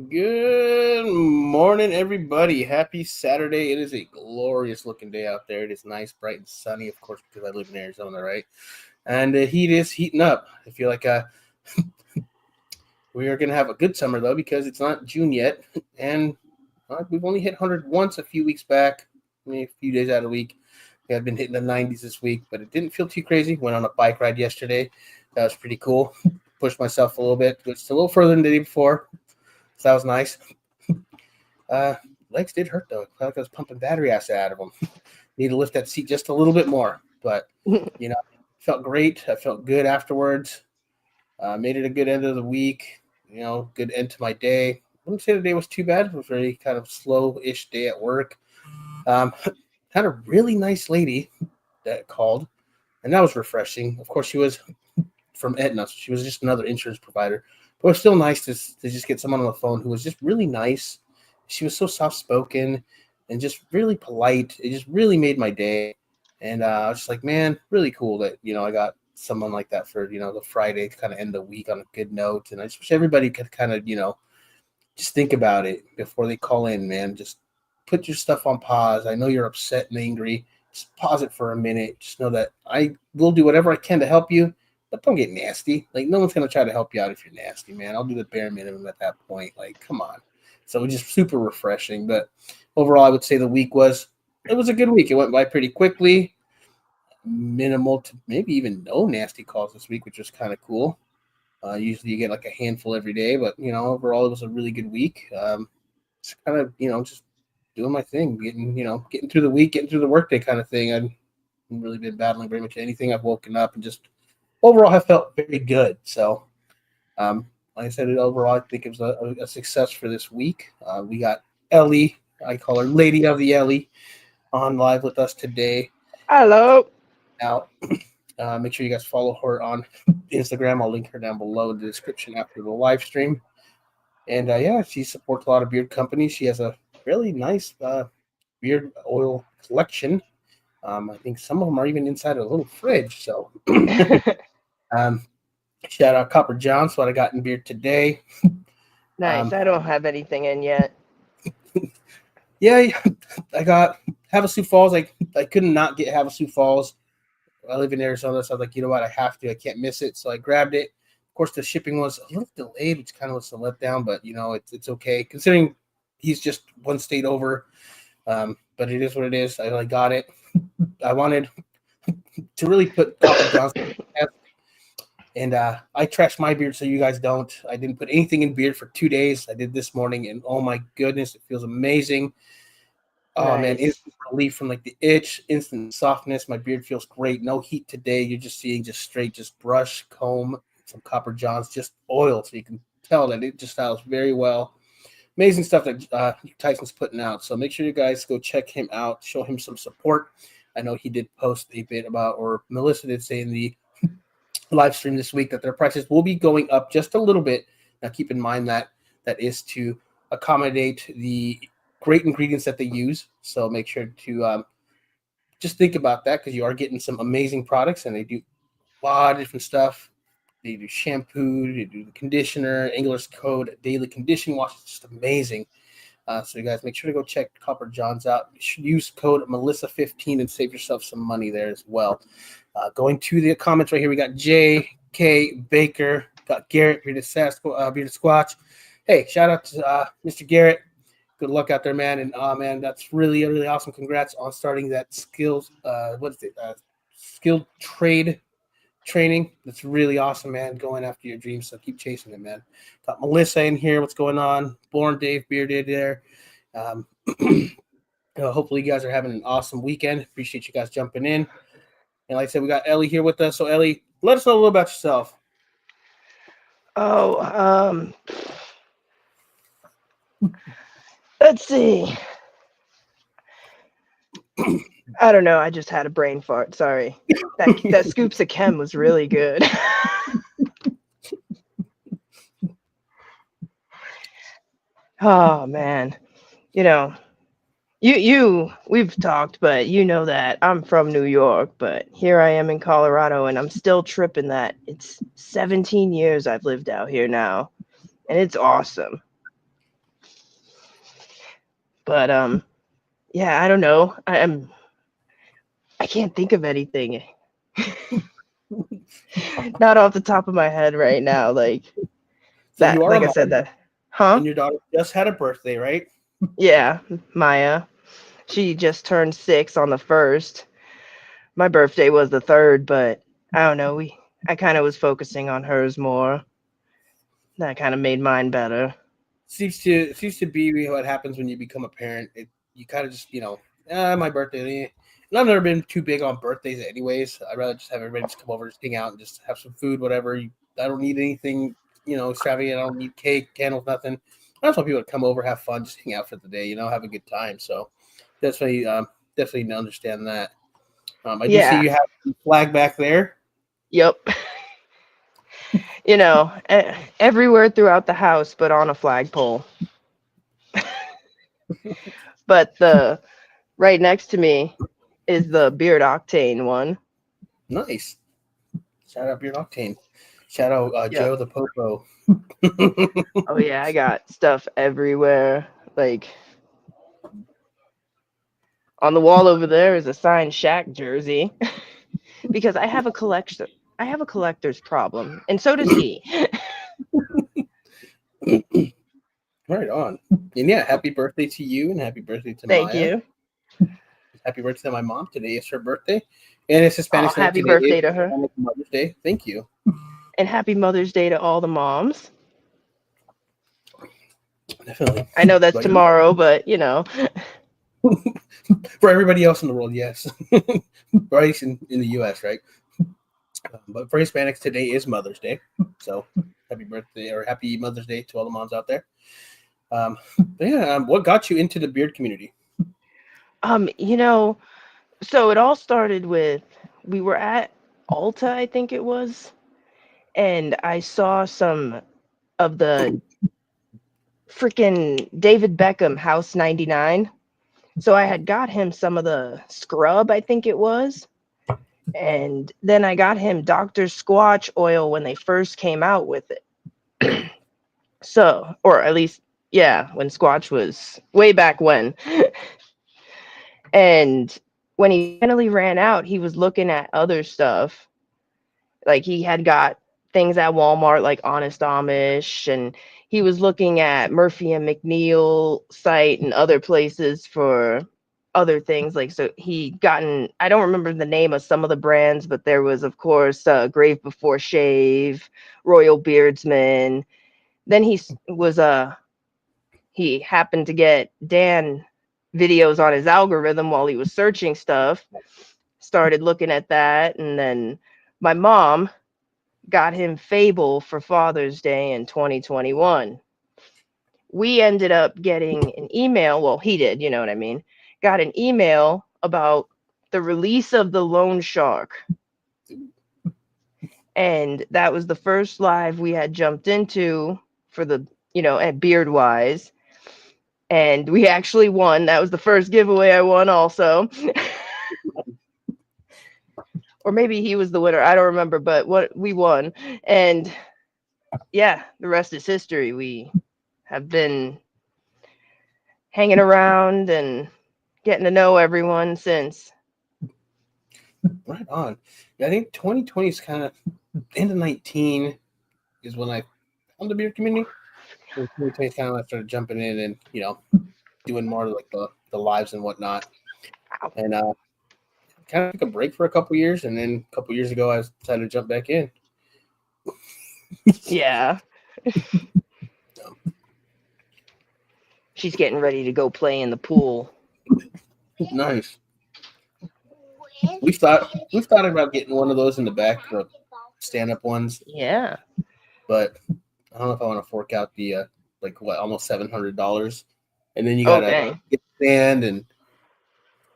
Good morning, everybody. Happy Saturday. It is a glorious looking day out there. It is nice, bright, and sunny, of course, because I live in Arizona, right? And the heat is heating up. I feel like we are going to have a good summer, though, because it's not June yet. And we've only hit 100 once a few weeks back, maybe a few days out of the week. We have been hitting the 90s this week, but it didn't feel too crazy. Went on a bike ride yesterday. That was pretty cool. Pushed myself a little bit, just a little further than the day before. So that was nice. Uh, Legs did hurt though. I felt like I was pumping battery acid out of them. Need to lift that seat just a little bit more, but you know, felt great. I felt good afterwards. Made it a good end of the week. Good end to my day. I wouldn't say the day was too bad. It was a very kind of slow-ish day at work. Um, Had a really nice lady that called, and that was refreshing. Of course, she was from Aetna, so she was just another insurance provider. But it was still nice to just get someone on the phone who was just really nice. She was so soft spoken and just really polite. It just really made my day. And I was just like, man, really cool that I got someone like that for the Friday to kind of end the week on a good note. And I just wish everybody could kind of just think about it before they call in, man. Just put your stuff on pause. I know you're upset and angry. Just pause it for a minute. Just know that I will do whatever I can to help you, but don't get nasty. Like, no one's gonna try to help you out if you're nasty, man. I'll do the bare minimum at that point. Like, come on. So it was just super refreshing. But overall, I would say the week it was a good week. It went by pretty quickly. Minimal to maybe even no nasty calls this week, which was kind of cool. Usually you get like a handful every day, but overall it was a really good week. Just kind of just doing my thing, getting through the week, getting through the workday kind of thing. I've really been battling very much anything. I've woken up and just overall have felt very good. So, like I said, overall I think it was a success for this week. We got Ellie, I call her Lady of the Ellie, on live with us today. Hello. Now, make sure you guys follow her on Instagram. I'll link her down below in the description after the live stream. And yeah, she supports a lot of beard companies. She has a really nice beard oil collection. I think some of them are even inside a little fridge. So, um, shout out Copper John's, what I got in beard today. Nice. Um, I don't have anything in yet. yeah, I got Havasu Falls. I couldn't not get Havasu Falls. I live in Arizona, so I was like, you know what, I have to. I can't miss it. So I grabbed it. Of course, the shipping was a little delayed, which kind of was a letdown, but it's okay considering he's just one state over. But it is what it is. I got it. I wanted to really put Copper Johnson to the test, and I trashed my beard so you guys don't. I didn't put anything in beard for 2 days. I did this morning, and oh my goodness, it feels amazing. Oh man, Nice. instant relief from like the itch, instant softness. My beard feels great. No heat today. You're just seeing just straight, just brush, comb, some Copper Johns, just oil, so you can tell that it just styles very well. Amazing stuff that Tyson's putting out. So make sure you guys go check him out, show him some support. I know he did post a bit about, or Melissa did say in the live stream this week that their prices will be going up just a little bit. Now keep in mind that that is to accommodate the great ingredients that they use. So make sure to just think about that because you are getting some amazing products and they do a lot of different stuff. They do shampoo, they do the conditioner, English code, daily condition wash. It's just amazing. So you guys make sure to go check Copper John's out. You should use code Melissa15 and save yourself some money there as well. Going to the comments right here, we got J.K. Baker, got Garrett, Bearded Squatch. Hey, shout out to Mr. Garrett. Good luck out there, man. And man, that's really, really awesome. Congrats on starting that skills. What is it? Skilled trade training. That's really awesome, man. Going after your dreams. So keep chasing it, man. Got Melissa in here. What's going on? Born Dave Bearded there. Um, hopefully, you guys are having an awesome weekend. Appreciate you guys jumping in. And like I said, we got Ellie here with us. So, Ellie, let us know a little about yourself. Oh, let's see. I don't know. I just had a brain fart. Sorry. That scoops of chem was really good. Oh man. You know, we've talked, but you know that I'm from New York, but here I am in Colorado and I'm still tripping that it's 17 years I've lived out here now, and it's awesome. But yeah, I don't know. I can't think of anything. Not off the top of my head right now. Like So you that, are a like I mom, said, that, huh? and your daughter just had a birthday, right? Yeah, Maya. She just turned 6 on the 1st. My birthday was the 3rd, but I don't know. I kind of was focusing on hers more. That kind of made mine better. Seems to be what happens when you become a parent. You kind of just my birthday. And I've never been too big on birthdays, anyways. I'd rather just have everybody just come over, just hang out, and just have some food, whatever. I don't need anything, extravagant. I don't need cake, candles, nothing. I just want people to come over, have fun, just hang out for the day, have a good time. So definitely, definitely understand that. I do see Yeah. you have the flag back there. Yep. Everywhere throughout the house, but on a flagpole. But the right next to me is the Beard Octane one. Nice. Shout out Beard Octane. Shout out Yep. Joe the Popo. Oh yeah, I got stuff everywhere. Like on the wall over there is a signed Shaq jersey because I have a collection. I have a collector's problem, and so does he. Right on. And yeah, happy birthday to you and happy birthday to Thank Maya. you. Happy birthday to my mom. Today is her birthday. And it's Oh, Hispanic Day. happy Today is birthday to her, Hispanic Mother's Day. Thank you. and happy Mother's Day to all the moms. Definitely. I know that's But tomorrow, but for everybody else in the world, yes. Right in the US, right? But for Hispanics, today is Mother's Day. So happy birthday or happy Mother's Day to all the moms out there. But yeah, what got you into the beard community? um, you know, so it all started with we were at Alta, I think it was, and I saw some of the freaking David Beckham House 99. So I had got him some of the scrub, I think it was. And then I got him Dr. Squatch oil when they first came out with it. So, or at least, yeah, when Squatch was way back when. And when he finally ran out, he was looking at other stuff. Like he had got things at Walmart like Honest Amish, and he was looking at Murphy and McNeil site and other places for other things. Like so he gotten I don't remember the name of some of the brands, but there was of course Grave Before Shave, Royal Beardsman. Then he happened to get Dan videos on his algorithm while he was searching stuff, started looking at that, and then my mom got him Fable for Father's Day in 2021. We ended up getting an email. Well, he did, you know what I mean? Got an email about the release of the Loan Shark. And that was the first live we had jumped into for the, at Beard Wise. And we actually won. That was the first giveaway I won, also. Or maybe he was the winner. I don't remember, but what we won. And yeah, the rest is history. We have been hanging around and getting to know everyone since. Right on. Yeah, I think 2020 is kind of end of 19 is when I found the beard community. 2020 is kind of when I started jumping in and doing more like the lives and whatnot. And kind of took a break for a couple years, and then a couple years ago I decided to jump back in. Yeah. She's getting ready to go play in the pool. Nice. We've thought about getting one of those in the back, the stand up ones, Yeah. but I don't know if I want to fork out the almost $700, and then you Oh, gotta dang. get sand and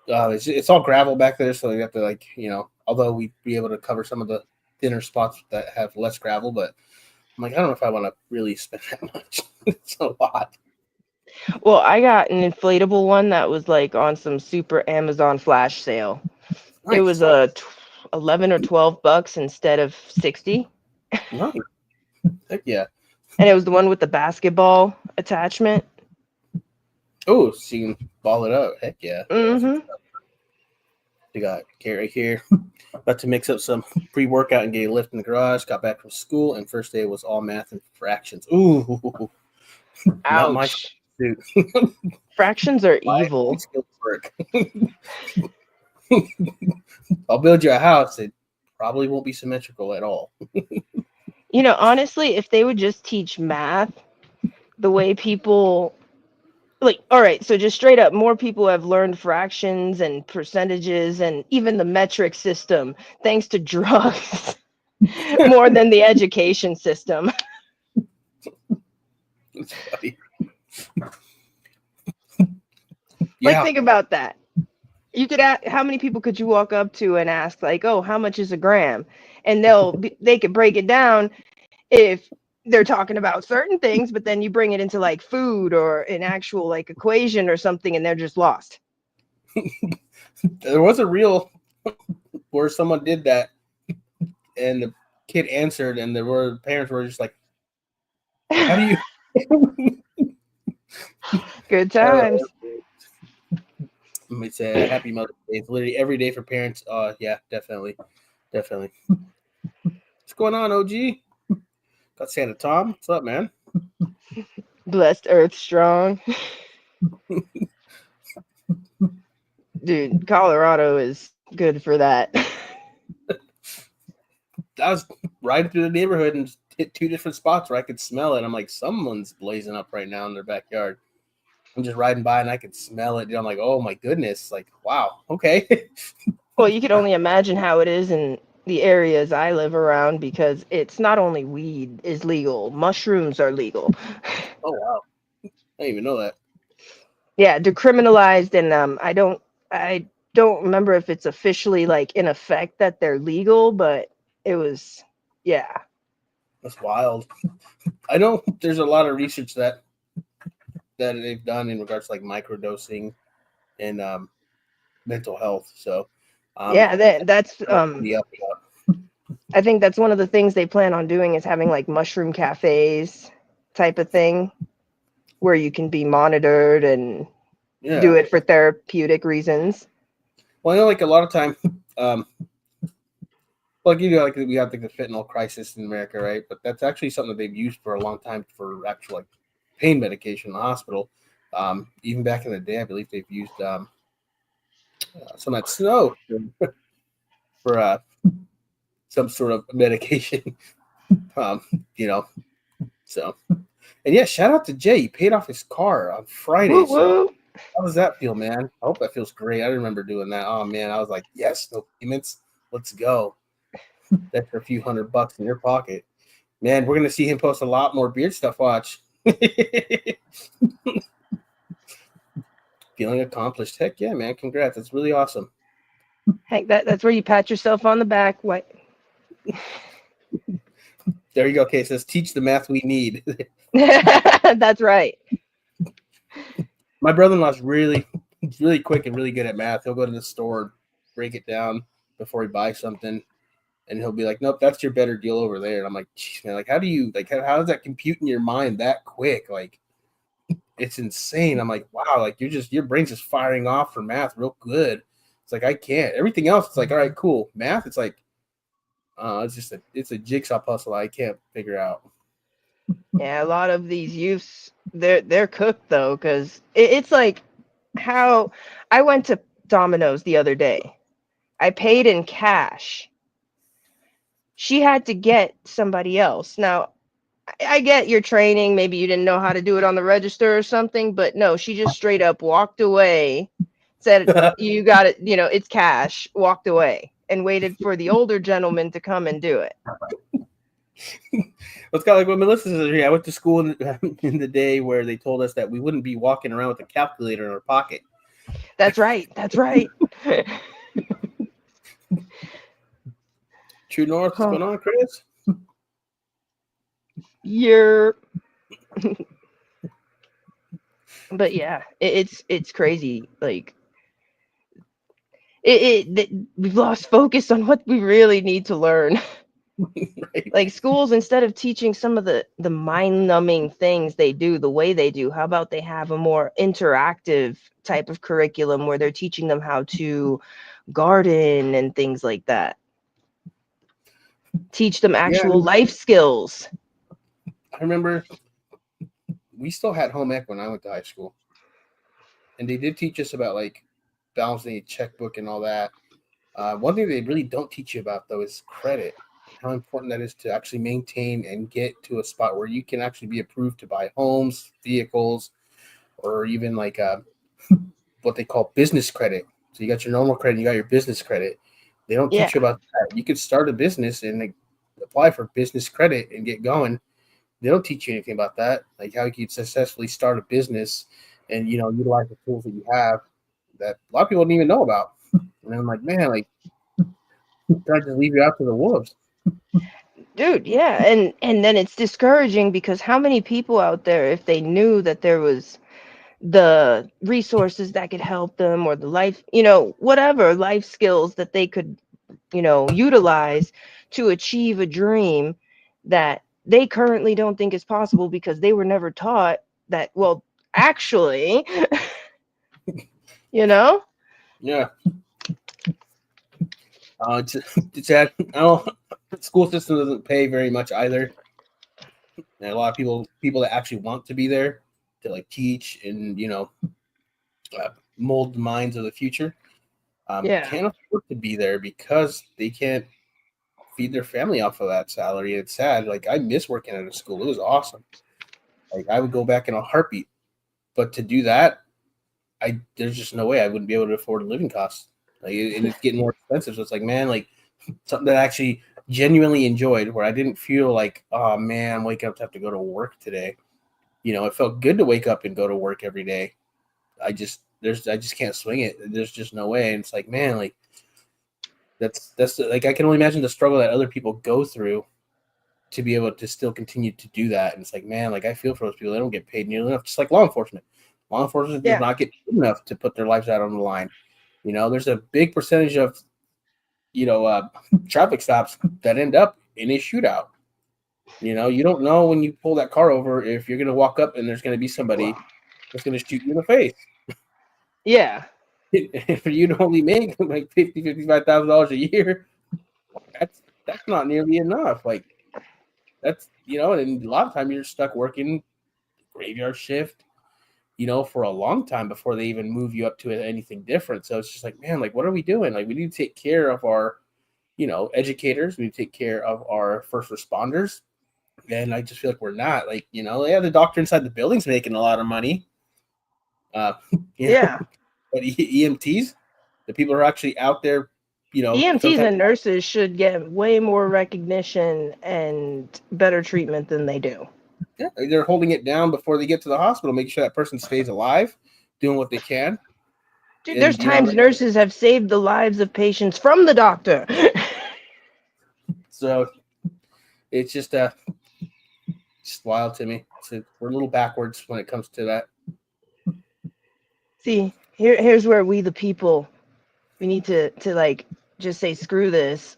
it's all gravel back there, so you have to although we'd be able to cover some of the thinner spots that have less gravel, but I'm like I don't know if I want to really spend that much. It's a lot. Well, I got an inflatable one that was like on some super Amazon flash sale. It Nice, was 11 or $12 instead of 60. nice, heck yeah. And it was the one with the basketball attachment. Oh, so you can ball it up. Heck yeah. That's Mm-hmm. what's up. You got Kate right here. About to mix up some pre-workout and get a lift in the garage. Got back from school, and first day was all math and fractions. Ooh, not my Ouch. dude. Fractions are My evil. skills work. I'll build you a house. It probably won't be symmetrical at all. Honestly, if they would just teach math the way people like, all right, so just straight up, more people have learned fractions and percentages and even the metric system thanks to drugs more than the education system. It's funny. Like, Yeah. think about that. You could ask, how many people could you walk up to and ask, like, oh, how much is a gram? And they could break it down if they're talking about certain things, but then you bring it into like food or an actual like equation or something, and they're just lost. There was a reel where someone did that, and the kid answered, and there were parents were just like, "How do you?" Good uh, times. it's a happy Mother's Day. It's literally every day for parents. Yeah, definitely, definitely. What's going on, OG? Got Santa Tom. What's up, man? Blessed Earth Strong. Dude, Colorado is good for that. I was riding through the neighborhood and hit two different spots where I could smell it. I'm like, someone's blazing up right now in their backyard. I'm just riding by and I could smell it. I'm like, oh my goodness. Like, wow. Okay. Well, you can only imagine how it is in the areas I live around because it's not only weed is legal, mushrooms are legal. Oh wow. I didn't even know that. Yeah, decriminalized, and I don't remember if it's officially like in effect that they're legal, but it was, yeah. That's wild. I know there's a lot of research that they've done in regards to like microdosing and mental health. So Yeah, that's the up. I think that's one of the things they plan on doing is having like mushroom cafes type of thing where you can be monitored and do Yeah. it for therapeutic reasons. Well, I know like a lot of time, um, like like we have like the fentanyl crisis in America, right? But that's actually something that they've used for a long time for actual like pain medication in the hospital. Even back in the day, I believe they've used some of that snow for some sort of medication. um, you know, so and yeah, shout out to Jay. He paid off his car on Friday. Woo So woo. how does that feel, man? I hope that feels great. I remember doing that. Oh man, I was like, yes, no payments. Let's go. That's for a few $100 in your pocket. Man, we're gonna see him post a lot more beard stuff. Watch. Feeling accomplished. Heck yeah, man. Congrats. That's really awesome. Heck, that's where you pat yourself on the back. What? There you go. Okay, it says teach the math we need. That's right. My brother-in-law's really quick and really good at math. He'll go to the store, break it down before he buys something, and he'll be like, "Nope, that's your better deal over there." And I'm like, "Geez, man, like, how do you like? How does that compute in your mind that quick? Like, it's insane." I'm like, "Wow, like your brain's just firing off for math real good." It's like I can't. Everything else, it's like, all right, cool. Math, it's like, it's a jigsaw puzzle I can't figure out. Yeah, a lot of these youths, they're cooked though, because it's like how I went to Domino's the other day. I paid in cash. She had to get somebody else. Now, I get your training. Maybe you didn't know how to do it on the register or something, but no, she just straight up walked away, said, you got it, it's cash, walked away, and waited for the older gentleman to come and do it. It's kind of like what Melissa says here. I went to school in the day where they told us that we wouldn't be walking around with a calculator in our pocket. That's right. That's right. True North, what's Huh. going on, Chris? You're but yeah, it's crazy. Like we've lost focus on what we really need to learn. Right? Like schools, instead of teaching some of the mind-numbing things they do the way they do, how about they have a more interactive type of curriculum where they're teaching them how to garden and things like that. Teach them Yeah, I actual mean, life skills. I remember we still had home ec when I went to high school, and they did teach us about like balancing a checkbook and all that. One thing they really don't teach you about though is credit and how important that is to actually maintain and get to a spot where you can actually be approved to buy homes, vehicles, or even like what they call business credit. So you got your normal credit, you got your business credit. They don't Yeah. teach you about that. You could start a business and like, apply for business credit and get going. They don't teach you anything about that, like how you could successfully start a business and utilize the tools that you have that a lot of people don't even know about. And I'm like, man, like, try to leave you out to the wolves. Dude, yeah. And then it's discouraging because how many people out there, if they knew that there was the resources that could help them, or the life, whatever life skills that they could, utilize to achieve a dream that they currently don't think is possible because they were never taught that, well, actually, you know? Yeah, it's it's sad. I don't. The school system doesn't pay very much either, and a lot of people that actually want to be there to like teach and mold the minds of the future Yeah. can't afford to be there because they can't feed their family off of that salary. It's sad. Like I miss working at a school. It was awesome. Like I would go back in a heartbeat. But to do that, I there's just no way I wouldn't be able to afford living costs. Like and it's getting more expensive. So it's like, man, like something that I actually genuinely enjoyed, where I didn't feel like, oh man, I'm waking up to have to go to work today. It felt good to wake up and go to work every day. I just can't swing it. There's just no way. And it's like, man, like that's like I can only imagine the struggle that other people go through to be able to still continue to do that. And it's like, man, like I feel for those people. They don't get paid nearly enough. Just like law enforcement. Law enforcement does Yeah. not get paid enough to put their lives out on the line. There's a big percentage of traffic stops that end up in a shootout. You don't know when you pull that car over if you're going to walk up and there's going to be somebody that's going to shoot you in the face. Yeah. For you to only make like $50,000, $55,000 a year, that's not nearly enough. Like that's and a lot of time you're stuck working graveyard shift, for a long time before they even move you up to anything different. So it's just like, man, like what are we doing? Like we need to take care of our, educators. We need to take care of our first responders. And I just feel like we're not. Like, yeah, the doctor inside the building's making a lot of money. Uh, you know, Yeah. but EMTs, the people who are actually out there, EMTs sometimes and nurses should get way more recognition and better treatment than they do. yeah, they're holding it down before they get to the hospital, making sure that person stays alive, doing what they can. Dude, there's And times nurses have saved the lives of patients from the doctor. so it's just wild to me. So we're a little backwards when it comes to that. See, here's where we the people, we need to like just say screw this.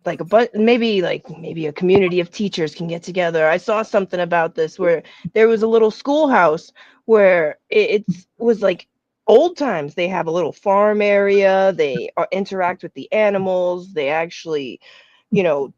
Like maybe a community of teachers can get together. I saw something about this where there was a little schoolhouse where it was like old times. They have a little farm area. They interact with the animals. They actually,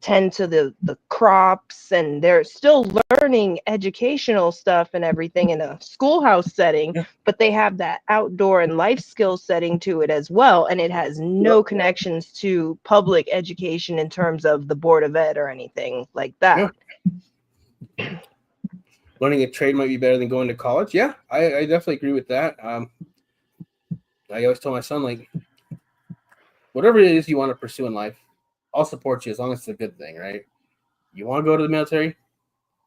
tend to the crops, and they're still learning educational stuff and everything in a schoolhouse setting, Yeah. but they have that outdoor and life skill setting to it as well, and it has no connections to public education in terms of the board of ed or anything like Yeah. that. Learning a trade might be better than going to college. Yeah, I definitely agree with that. I always tell my son, like, whatever it is you want to pursue in life, I'll support you as long as it's a good thing, right? You want to go to the military,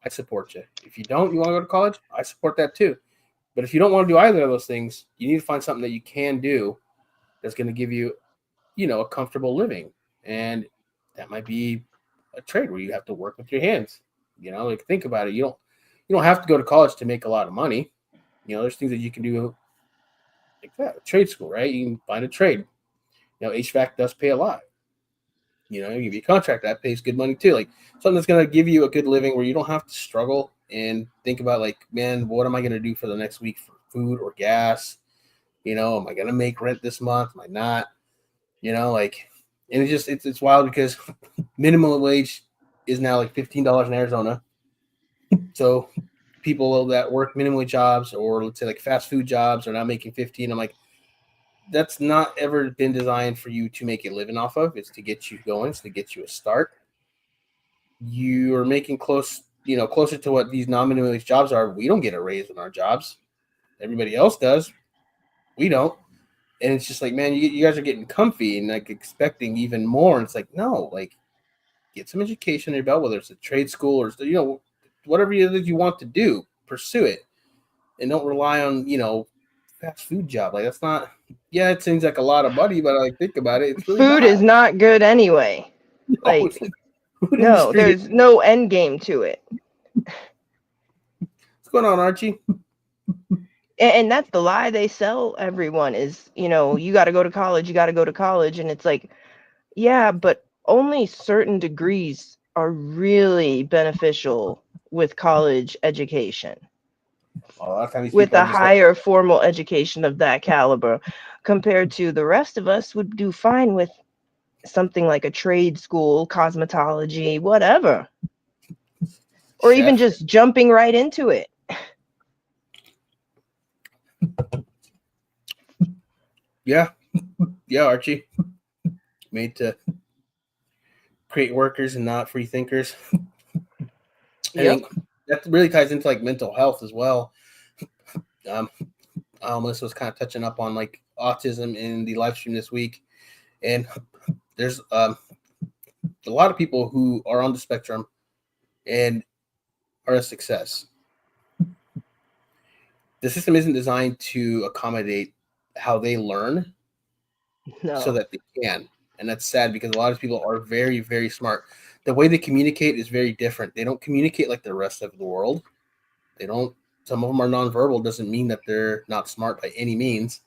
I support you. If you don't, you want to go to college, I support that too. But if you don't want to do either of those things, you need to find something that you can do that's going to give you, a comfortable living. And that might be a trade where you have to work with your hands. Like think about it. You don't have to go to college to make a lot of money. There's things that you can do like that. Trade school, right? You can find a trade. HVAC does pay a lot. You know, give you a contract that pays good money too. Like something that's going to give you a good living where you don't have to struggle and think about like, man, what am I going to do for the next week for food or gas? You know, am I going to make rent this month? Am I not? You know, like, and it's wild because minimum wage is now like $15 in Arizona. So people that work minimum wage jobs or let's say like fast food jobs are now making 15. I'm like, that's not ever been designed for you to make a living off of. It's to get you going. It's to get you a start. You are making closer to what these non-minimum wage jobs are. We don't get a raise in our jobs. Everybody else does. We don't. And it's just like, man, you guys are getting comfy and like expecting even more. And it's like, no, like get some education in your belt, whether it's a trade school or whatever it is you want to do, pursue it, and don't rely on fast food job. Like that's not. Yeah, it seems like a lot of money, but I think about it, it's really Food not. is not good anyway. No, Like, food no, industry. there's no end game to it. What's going on, Archie? And that's the lie they sell everyone is, you got to go to college, you got to go to college. And it's like, yeah, but only certain degrees are really beneficial with college education. A lot of times these With people a are just like, higher formal education of that caliber compared to the rest of us would do fine with something like a trade school, cosmetology, whatever. Or even chef. just jumping right into it. Yeah, yeah, Archie. Made to create workers and not free thinkers. I Yep. think that really ties into like mental health as well. Um, Melissa was kind of touching up on like autism in the live stream this week, and there's a lot of people who are on the spectrum and are a success. The system isn't designed to accommodate how they learn so No. that they can. And that's sad because a lot of people are very, very smart. The way they communicate is very different. They don't communicate like the rest of the world. They don't, some of them are nonverbal, doesn't mean that they're not smart by any means.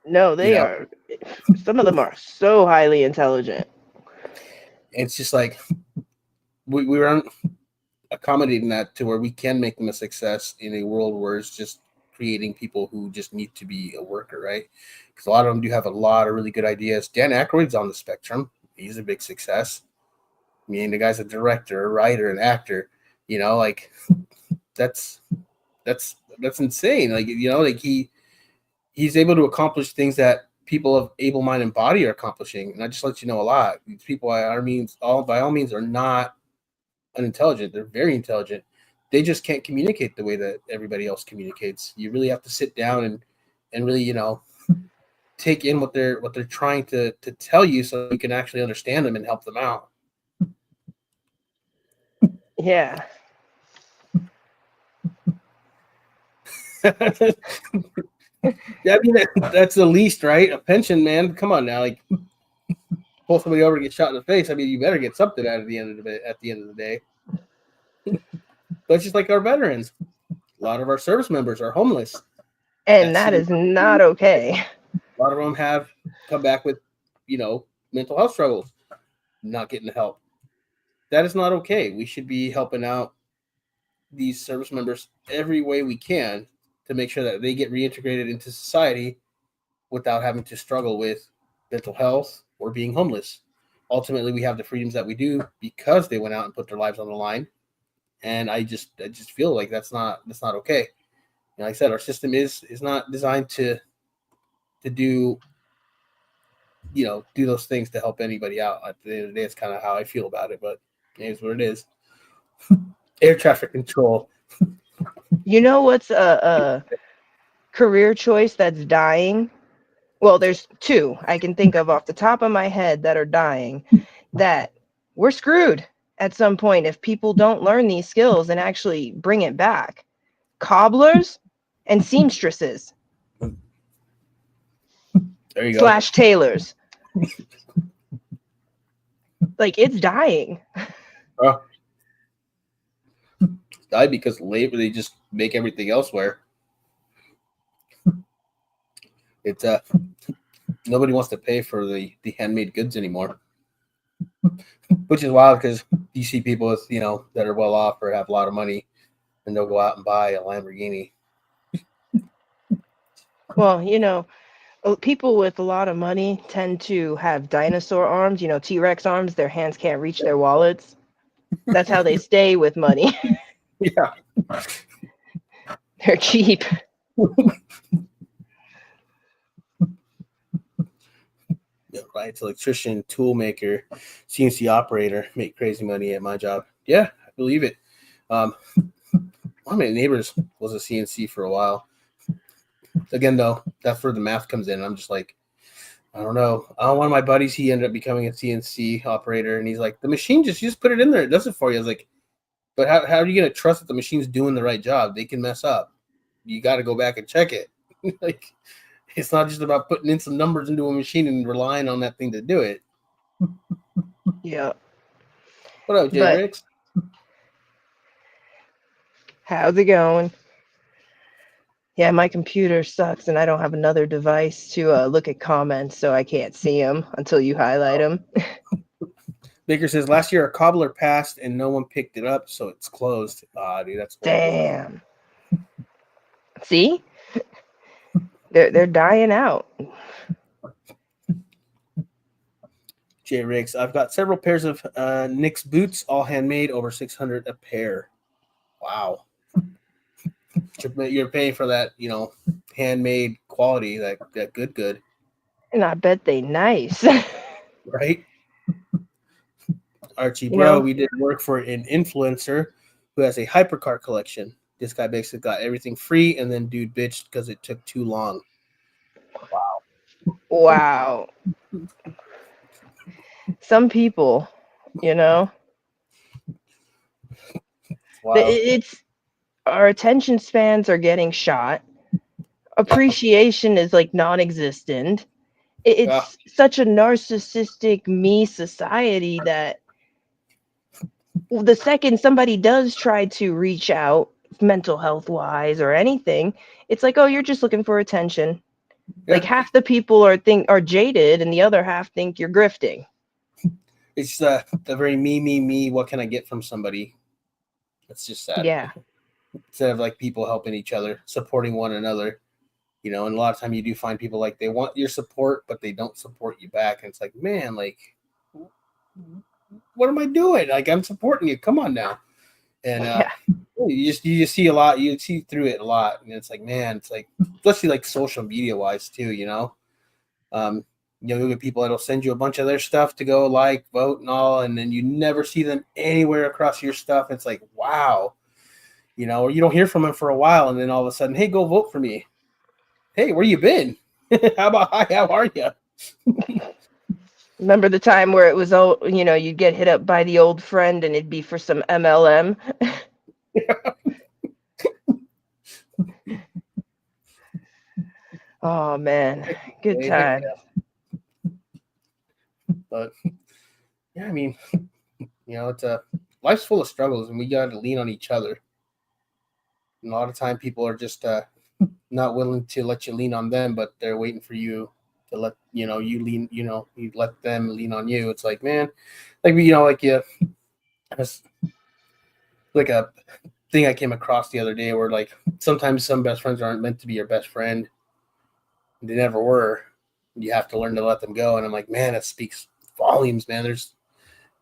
No, You they know, are. Some of them are so highly intelligent. it's just like we aren't accommodating that to where we can make them a success in a world where it's just creating people who just need to be a worker, right? Because a lot of them do have a lot of really good ideas. Dan Aykroyd's on the spectrum. He's a big success. I mean, the guy's a director, a writer, an actor. Like that's that's insane. Like like he's able to accomplish things that people of able mind and body are accomplishing. And I just let you know a lot. These people, by all means, are not unintelligent. They're very intelligent. They just can't communicate the way that everybody else communicates. You really have to sit down and really, take in what they're trying to tell you so you can actually understand them and help them out. Yeah. Yeah, I mean that's the least, right? A pension, man. Come on now, like pull somebody over to get shot in the face. I mean, you better get something out of the end of the at the end of the day. But it's just like our veterans. A lot of our service members are homeless. And that is not okay. A lot of them have come back with, mental health struggles, not getting the help. That is not okay. We should be helping out these service members every way we can to make sure that they get reintegrated into society without having to struggle with mental health or being homeless. Ultimately, we have the freedoms that we do because they went out and put their lives on the line. And I just feel like that's not okay. And like I said, our system is not designed to do do those things to help anybody out. At the end of the day, it's kind of how I feel about it, but it is what it is. Air traffic control. You know what's a career choice that's dying? Well, there's two I can think of off the top of my head that are dying that we're screwed at some point if people don't learn these skills and actually bring it back. Cobblers and seamstresses There you go. / tailors. Like, it's dying. Die because labor, they just make everything elsewhere. It's nobody wants to pay for the handmade goods anymore. which is wild because you see people with that are well off or have a lot of money, and they'll go out and buy a Lamborghini. Well, people with a lot of money tend to have dinosaur arms, T-Rex arms. Their hands can't reach their wallets. That's how they stay with money. Yeah. They're cheap. Right. It's electrician, tool maker, CNC operator, make crazy money at my job. Yeah, I believe it. One of my neighbors was a CNC for a while. Again, though, that's where the math comes in. I'm just like, I don't know. One of my buddies, he ended up becoming a CNC operator, and he's like, the machine you just put it in there, it does it for you. I was like, but how are you going to trust that the machine's doing the right job? They can mess up. You got to go back and check it. Like, it's not just about putting in some numbers into a machine and relying on that thing to do it. Yeah. What up, Jay But Ricks? how's it going? Yeah, my computer sucks, and I don't have another device to look at comments, so I can't see them until you highlight them. Baker says last year a cobbler passed and no one picked it up, so it's closed. Ah, dude, that's horrible. Damn. See? They're dying out. Jay Riggs, I've got several pairs of Nick's boots, all handmade, over $600 a pair. Wow. You're paying for that, handmade quality, that good. And I bet they nice. Right? Archie, bro, we did work for an influencer who has a hypercar collection. This guy basically got everything free, and then dude bitched because it took too long. Wow. Some people, Wow. it's our attention spans are getting shot. Appreciation is like non-existent. It's such a narcissistic me society that the second somebody does try to reach out mental health wise or anything, it's like, oh, you're just looking for attention. Yeah. Like half the people are jaded and the other half think you're grifting. It's the very me, what can I get from somebody? It's just sad. Yeah. Instead of like people helping each other, supporting one another, and a lot of time you do find people like they want your support, but they don't support you back. And it's like, man, like, what am I doing? Like, I'm supporting you. Come on now. And you just see a lot. You see through it a lot, and it's like, man, it's like, especially like social media wise too. You get people that'll send you a bunch of their stuff to go like, vote, and all, and then you never see them anywhere across your stuff. It's like, wow, or you don't hear from them for a while, and then all of a sudden, hey, go vote for me. Hey, where you been? How are you? Remember the time where it was you'd get hit up by the old friend and it'd be for some MLM? Oh man, good time. But yeah, I mean, it's life's full of struggles, and we got to lean on each other. And a lot of time, people are just not willing to let you lean on them, but they're waiting for you to let you lean. You let them lean on you. It's like, man, like it's like a thing I came across the other day where like sometimes some best friends aren't meant to be your best friend. They never were. You have to learn to let them go. And I'm like, man, it speaks volumes, man. There's,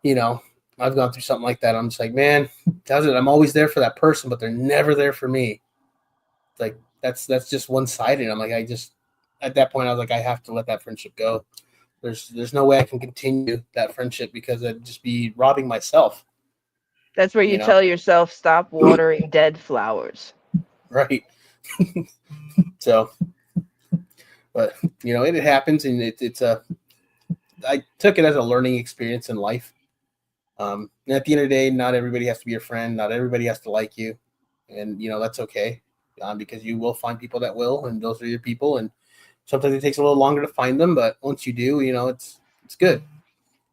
I've gone through something like that. I'm just like, man, does it? I'm always there for that person, but they're never there for me. It's like, that's just one-sided. I'm like, at that point, I was like, I have to let that friendship go. There's no way I can continue that friendship because I'd just be robbing myself. That's where you tell yourself, stop watering dead flowers. Right. So, but it happens, and I took it as a learning experience in life. And at the end of the day, not everybody has to be your friend. Not everybody has to like you, and that's okay, because you will find people that will, and those are your people. And sometimes it takes a little longer to find them, but once you do, it's good.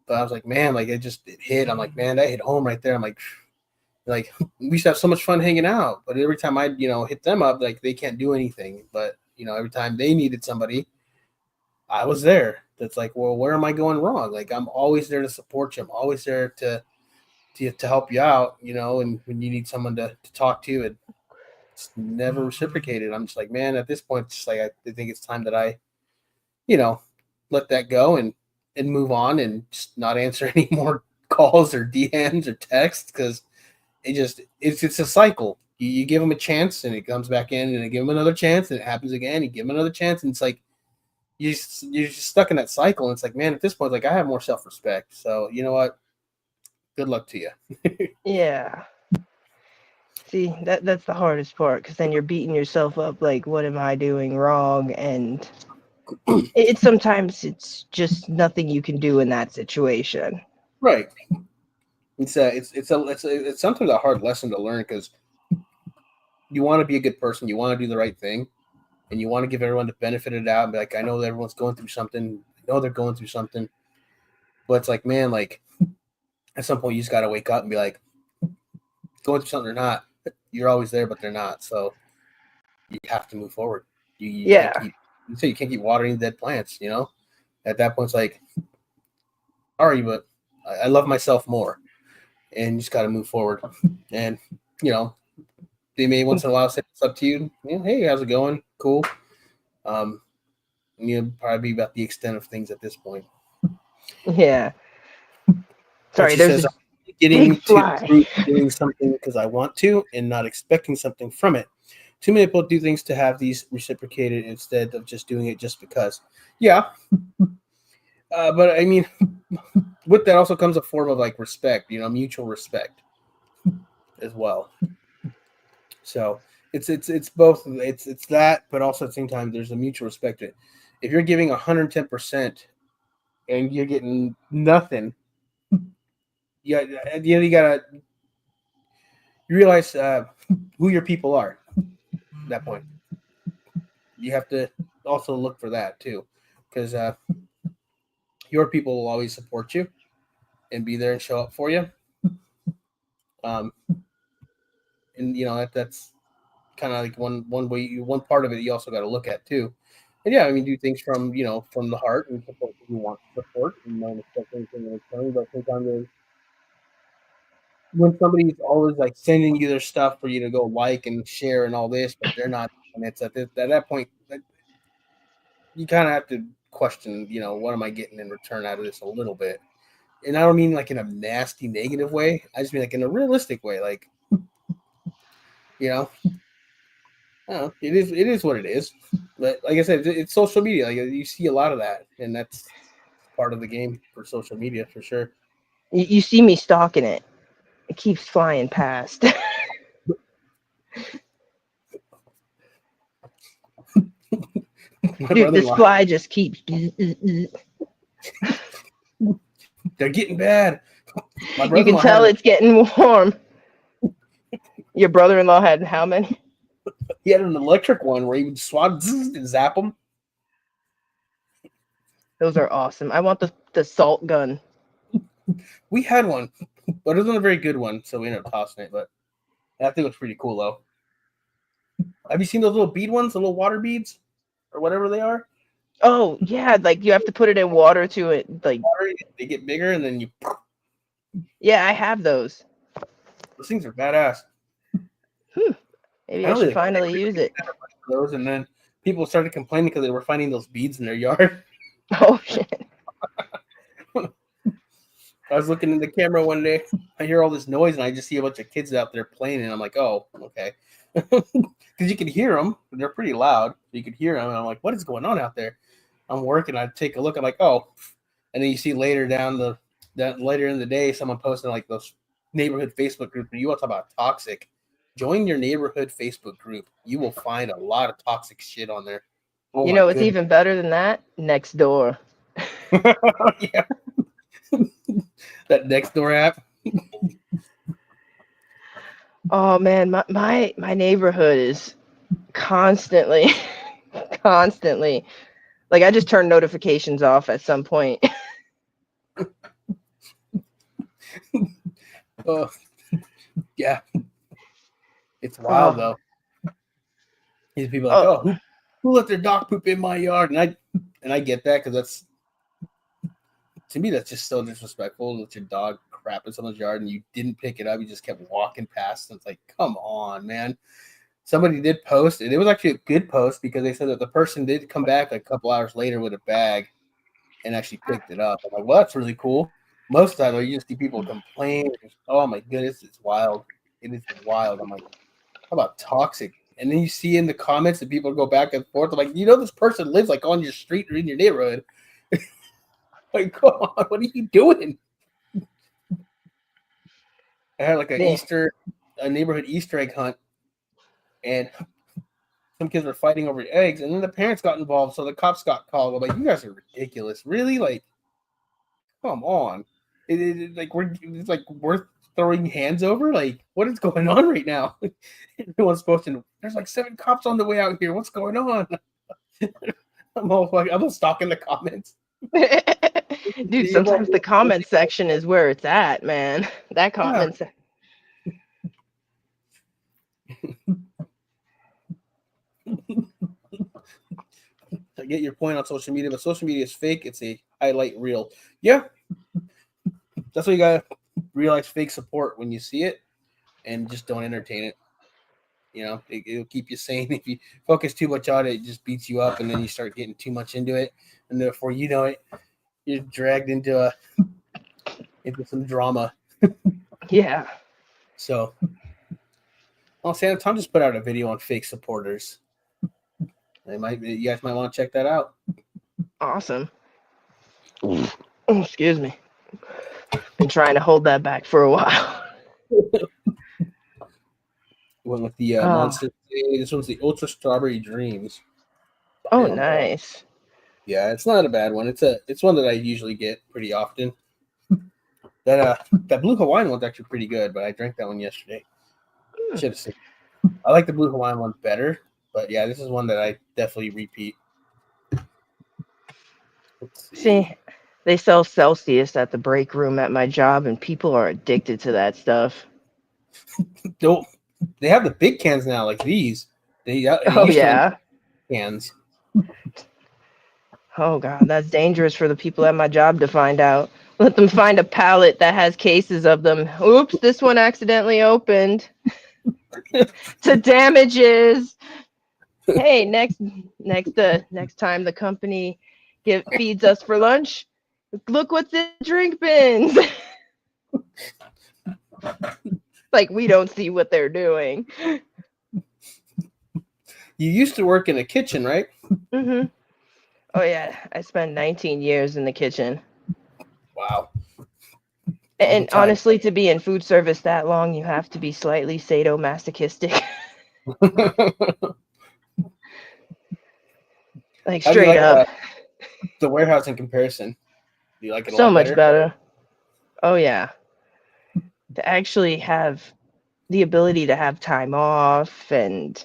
But I was like, man, like it hit. I'm like, man, that hit home right there. I'm like we used to have so much fun hanging out, but every time I hit them up, like they can't do anything. But every time they needed somebody, I was there. That's like, well, where am I going wrong? Like, I'm always there to support you. I'm always there to help you out, and when you need someone to talk to, and it's never reciprocated. I'm just like, man, at this point, it's just like, I think it's time that I, you know, let that go and move on and just not answer any more calls or DMs or texts because it's a cycle. You give them a chance and it comes back in, and you give them another chance and it happens again. You give them another chance and it's like you're just stuck in that cycle. And it's like, man, at this point, like I have more self respect. So you know what? Good luck to you. Yeah. See, that's the hardest part because then you're beating yourself up like, what am I doing wrong? And it's sometimes it's just nothing you can do in that situation. Right. It's sometimes a hard lesson to learn because you want to be a good person, you want to do the right thing, and you want to give everyone the benefit of the doubt. And be like, I know that everyone's going through something. I know they're going through something, but it's like, man, like at some point you just got to wake up and be like, going through something or not, you're always there, but they're not. So you have to move forward. You can't Yeah. keep. You say you can't keep watering dead plants. At that point, it's like, sorry, but I love myself more, and you just got to move forward. And you know, they may once in a while say it's up to you. Hey, how's it going? Cool. Um, probably be about the extent of things at this point. Yeah. But Sorry, she there's says, a I'm big getting to fly. doing something because I want to and not expecting something from it. Too many people do things to have these reciprocated instead of just doing it just because. Yeah, but I mean, with that also comes a form of like respect, mutual respect as well. So it's both. It's that, but also at the same time, there's a mutual respect. If you're giving 110% and you're getting nothing, yeah, at the end you gotta you realize who your people are. At that point, you have to also look for that too, because your people will always support you and be there and show up for you. Um, and that's kind of like one way, one part of it you also got to look at too. And yeah, I mean, do things from the heart and support who you want to support and not expect anything in return. But sometimes when somebody's always like sending you their stuff for you to go like and share and all this, but they're not, and it's at that point that you kind of have to question, what am I getting in return out of this a little bit. And I don't mean like in a nasty negative way. I just mean like in a realistic way. Like, you know, I don't know, it is what it is. But like I said, it's social media. Like you see a lot of that, and that's part of the game for social media for sure. You see me stalking it. It keeps flying past. My Dude, this brother-in-law, fly just keeps. they're getting bad. My You can brother-in-law tell had it's getting warm. Your brother-in-law had how many? he had an electric one where he would swat and zap them. Those are awesome. I want the salt gun. We had one, but it wasn't a very good one, so we ended up tossing it. But I think it was pretty cool though. Have you seen those little bead ones, the little water beads, or whatever they are? Oh yeah, like you have to put it in water to it. Like They get bigger, and then yeah, I have those. those things are badass. Maybe I should Apparently, finally use it. those, and then people started complaining because they were finding those beads in their yard. Oh shit. I was looking in the camera one day. I hear all this noise, and I just see a bunch of kids out there playing, and I'm like, oh, okay. Because you can hear them. They're pretty loud. You could hear them, and I'm like, what is going on out there? I'm working. I take a look. I'm like, oh. And then you see later in the day, someone posted like those neighborhood Facebook group. You want to talk about toxic? Join your neighborhood Facebook group. You will find a lot of toxic shit on there. Oh You my know what's goodness. even better than that? Next door. Yeah. That next door app. Oh man, my neighborhood is constantly constantly like I just turn notifications off at some point. Oh, yeah. It's wild Oh, though. These people are like, oh, oh, who let their dog poop in my yard? And and I get that because that's to me that's just so disrespectful. Let your dog crap in someone's yard and you didn't pick it up. You just kept walking past. And it's like, come on, man. Somebody did post, and it was actually a good post because they said that the person did come back a couple hours later with a bag and actually picked it up. I'm like, well, that's really cool. Most of the time, you just see people complain. Oh my goodness, it's wild. It is wild. I'm like, how about toxic? And then you see in the comments that people go back and forth. I'm like, this person lives like on your street or in your neighborhood. Like, come on, what are you doing? I had like a neighborhood Easter egg hunt, and some kids were fighting over eggs, and then the parents got involved, so the cops got called. I'm like, you guys are ridiculous, really? Like, come on, it's like we're throwing hands over. Like, what is going on right now? Everyone's supposed to. There's like 7 cops on the way out here. What's going on? I'm stalking the comments. Dude, sometimes the comment section is where it's at, man. That comment section. I get your point on social media, but social media is fake. It's a highlight reel. Yeah. That's what you gotta realize, fake support when you see it, and just don't entertain it. It'll keep you sane. If you focus too much on it, it just beats you up, and then you start getting too much into it, and therefore you know it, you're dragged into some drama. Yeah. So, Sam, Tom just put out a video on fake supporters. You guys might want to check that out. Awesome. Oh, excuse me. Been trying to hold that back for a while. Went with the Monster. This one's the Ultra Strawberry Dreams. Oh, nice. Yeah, it's not a bad one. It's one that I usually get pretty often. That Blue Hawaiian one's actually pretty good, but I drank that one yesterday. Should have seen. I like the Blue Hawaiian one better, but yeah, this is one that I definitely repeat. See, they sell Celsius at the break room at my job, and people are addicted to that stuff. They have the big cans now, like these. Cans. Oh God, that's dangerous for the people at my job to find out. Let them find a pallet that has cases of them. Oops, this one accidentally opened. To damages. Hey, next time the company feeds us for lunch, look what's in drink bins. Like we don't see what they're doing. You used to work in a kitchen, right? Mm-hmm. Oh yeah, I spent 19 years in the kitchen. Wow. And honestly, to be in food service that long, you have to be slightly sadomasochistic. Like straight up. The warehouse in comparison. Do you like it so much better? Oh yeah. To actually have the ability to have time off, and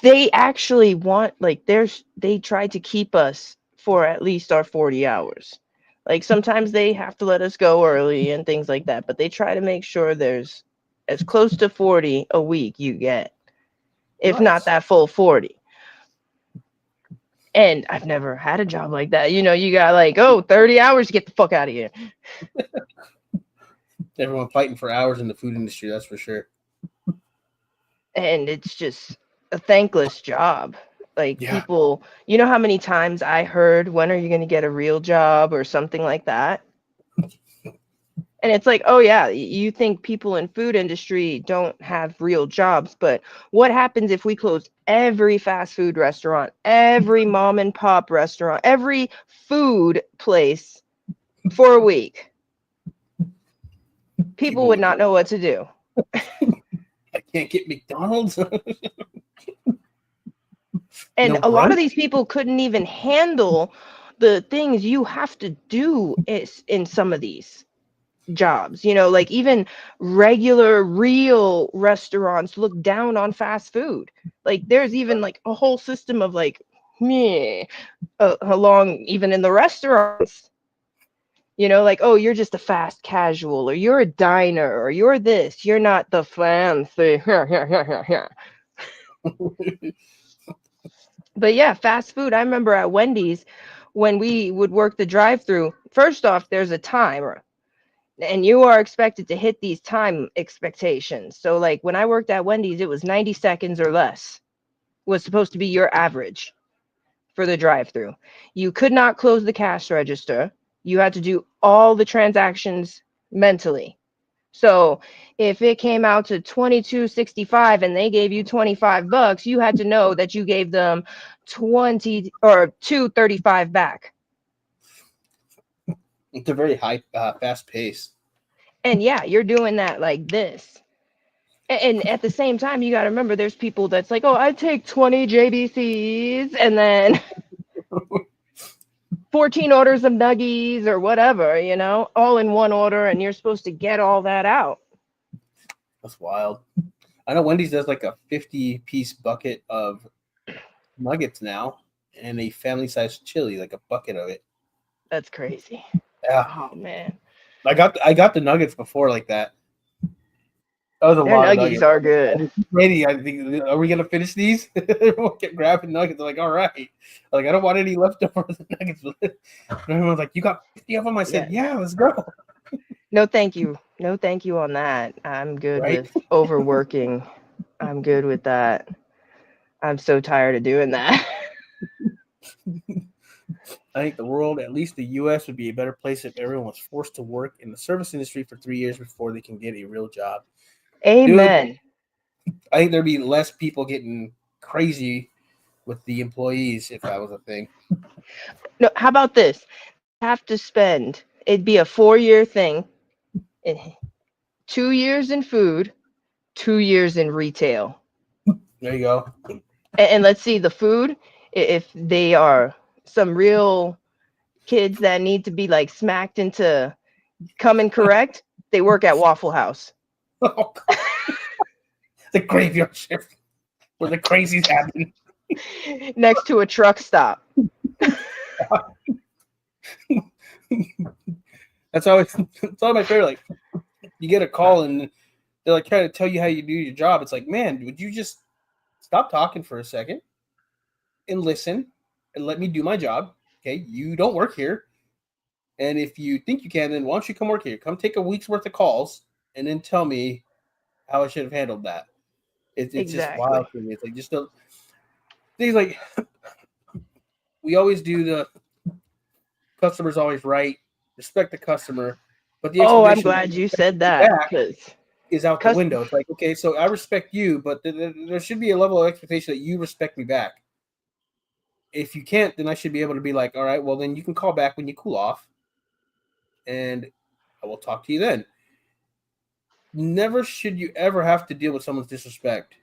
they actually want, like, they try to keep us for at least our 40 hours. Like sometimes they have to let us go early and things like that, but they try to make sure there's as close to 40 a week you get, if not that full 40. And I've never had a job like that. You got like, 30 hours to get the fuck out of here. Everyone fighting for hours in the food industry, that's for sure. And it's just a thankless job. Like people, you know how many times I heard, when are you going to get a real job or something like that? And it's like, oh yeah, you think people in food industry don't have real jobs, but what happens if we close every fast food restaurant, every mom and pop restaurant, every food place for a week? People would not know what to do. I can't get McDonald's. And a lot of these people couldn't even handle the things you have to do in some of these jobs. Like even regular real restaurants look down on fast food. Like there's even like a whole system of like along even in the restaurants, like, oh, you're just a fast casual, or you're a diner, or you're this, you're not the fancy. But yeah, fast food. I remember at Wendy's when we would work the drive-through. First off, there's a timer, and you are expected to hit these time expectations. So like when I worked at Wendy's, it was 90 seconds or less was supposed to be your average for the drive-through. You could not close the cash register. You had to do all the transactions mentally. So if it came out to 22.65 and they gave you $25, you had to know that you gave them 20 or 2.35 back. It's a very high, fast pace. And yeah, you're doing that like this. And at the same time, you got to remember there's people that's like, oh, I take 20 JBCs and then 14 orders of nuggies or whatever, all in one order. And you're supposed to get all that out. That's wild. I know Wendy's does like a 50-piece bucket of nuggets now and a family-sized chili, like a bucket of it. That's crazy. Yeah, Oh, man. I got the nuggets before like that. That was a Their lot of nuggies nuggets. are good. Ready? I think. Are we gonna finish these? Everyone kept grabbing nuggets. I'm like, all right. Like, I don't want any leftover nuggets. And everyone's like, you got 50 of them? I said, Yeah. yeah, let's go. No, thank you. No, thank you on that. I'm good Right? with overworking. I'm good with that. I'm so tired of doing that. I think the world, at least the U.S., would be a better place if everyone was forced to work in the service industry for 3 years before they can get a real job. Dude, Amen. I think there'd be less people getting crazy with the employees if that was a thing. No, how about this? Have to spend, it'd be a 4-year thing, in 2 years in food, 2 years in retail. There you go. And let's see the food, if they are some real kids that need to be like smacked into coming correct, they work at Waffle House. The graveyard shift where the crazies happen. Next to a truck stop. That's always my favorite. Like, you get a call and they're like trying to tell you how you do your job. It's like, man, would you just stop talking for a second and listen and let me do my job? Okay, you don't work here, and if you think you can, then why don't you come work here? Come take a week's worth of calls and then tell me how I should have handled that. It's just wild Exactly. to me. It's like just things like we always do the customer's always right, respect the customer, but the Oh, I'm expectation glad you said back that because is out the custom. window. It's like, okay, so I respect you, but there should be a level of expectation that you respect me back. If you can't, then I should be able to be like, all right, well, then you can call back when you cool off, and I will talk to you then. Never should you ever have to deal with someone's disrespect.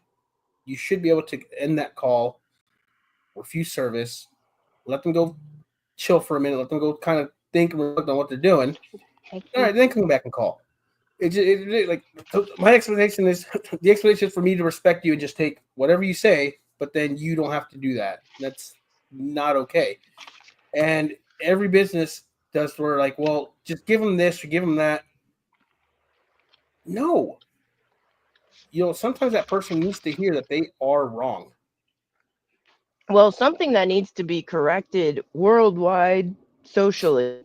You should be able to end that call, refuse service, let them go chill for a minute, let them go kind of think and reflect on what they're doing. Heck All right, then come back and call. Like my expectation is the expectation is for me to respect you and just take whatever you say, but then you don't have to do that. That's not okay. And every business does where like, well, just give them this or give them that. No, sometimes that person needs to hear that they are wrong. Well, something that needs to be corrected worldwide socially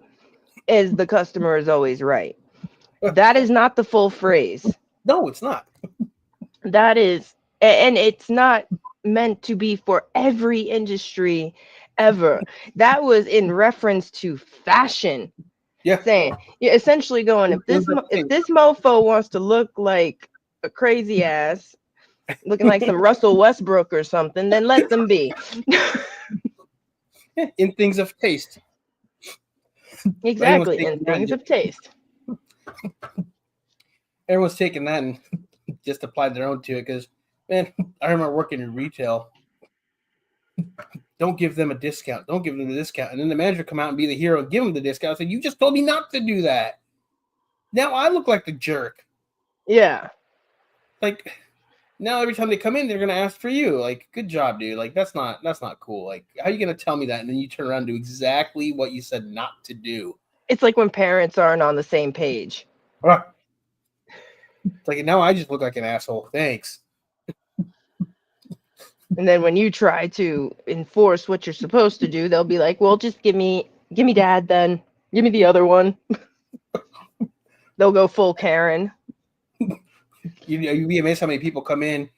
is the customer is always right. That is not the full phrase. No, it's not. That is, and it's not meant to be for every industry ever. That was in reference to fashion, Yeah. saying you're essentially going, if this mofo wants to look like a crazy ass, looking like some Russell Westbrook or something, then let them be. In things of taste. Exactly, in things of taste. Everyone's taking that and just applied their own to it because, man, I remember working in retail. Don't give them a discount. Don't give them a discount. And then the manager come out and be the hero and give them the discount. I said, you just told me not to do that. Now I look like the jerk. Yeah. Like, now every time they come in, they're gonna ask for you. Like, good job, dude. Like, that's not cool. Like, how are you gonna tell me that and then you turn around and do exactly what you said not to do? It's like when parents aren't on the same page. It's like now I just look like an asshole. Thanks. And then when you try to enforce what you're supposed to do, they'll be like, "Well, just give me dad then. Give me the other one." They'll go full Karen. You'd be amazed how many people come in.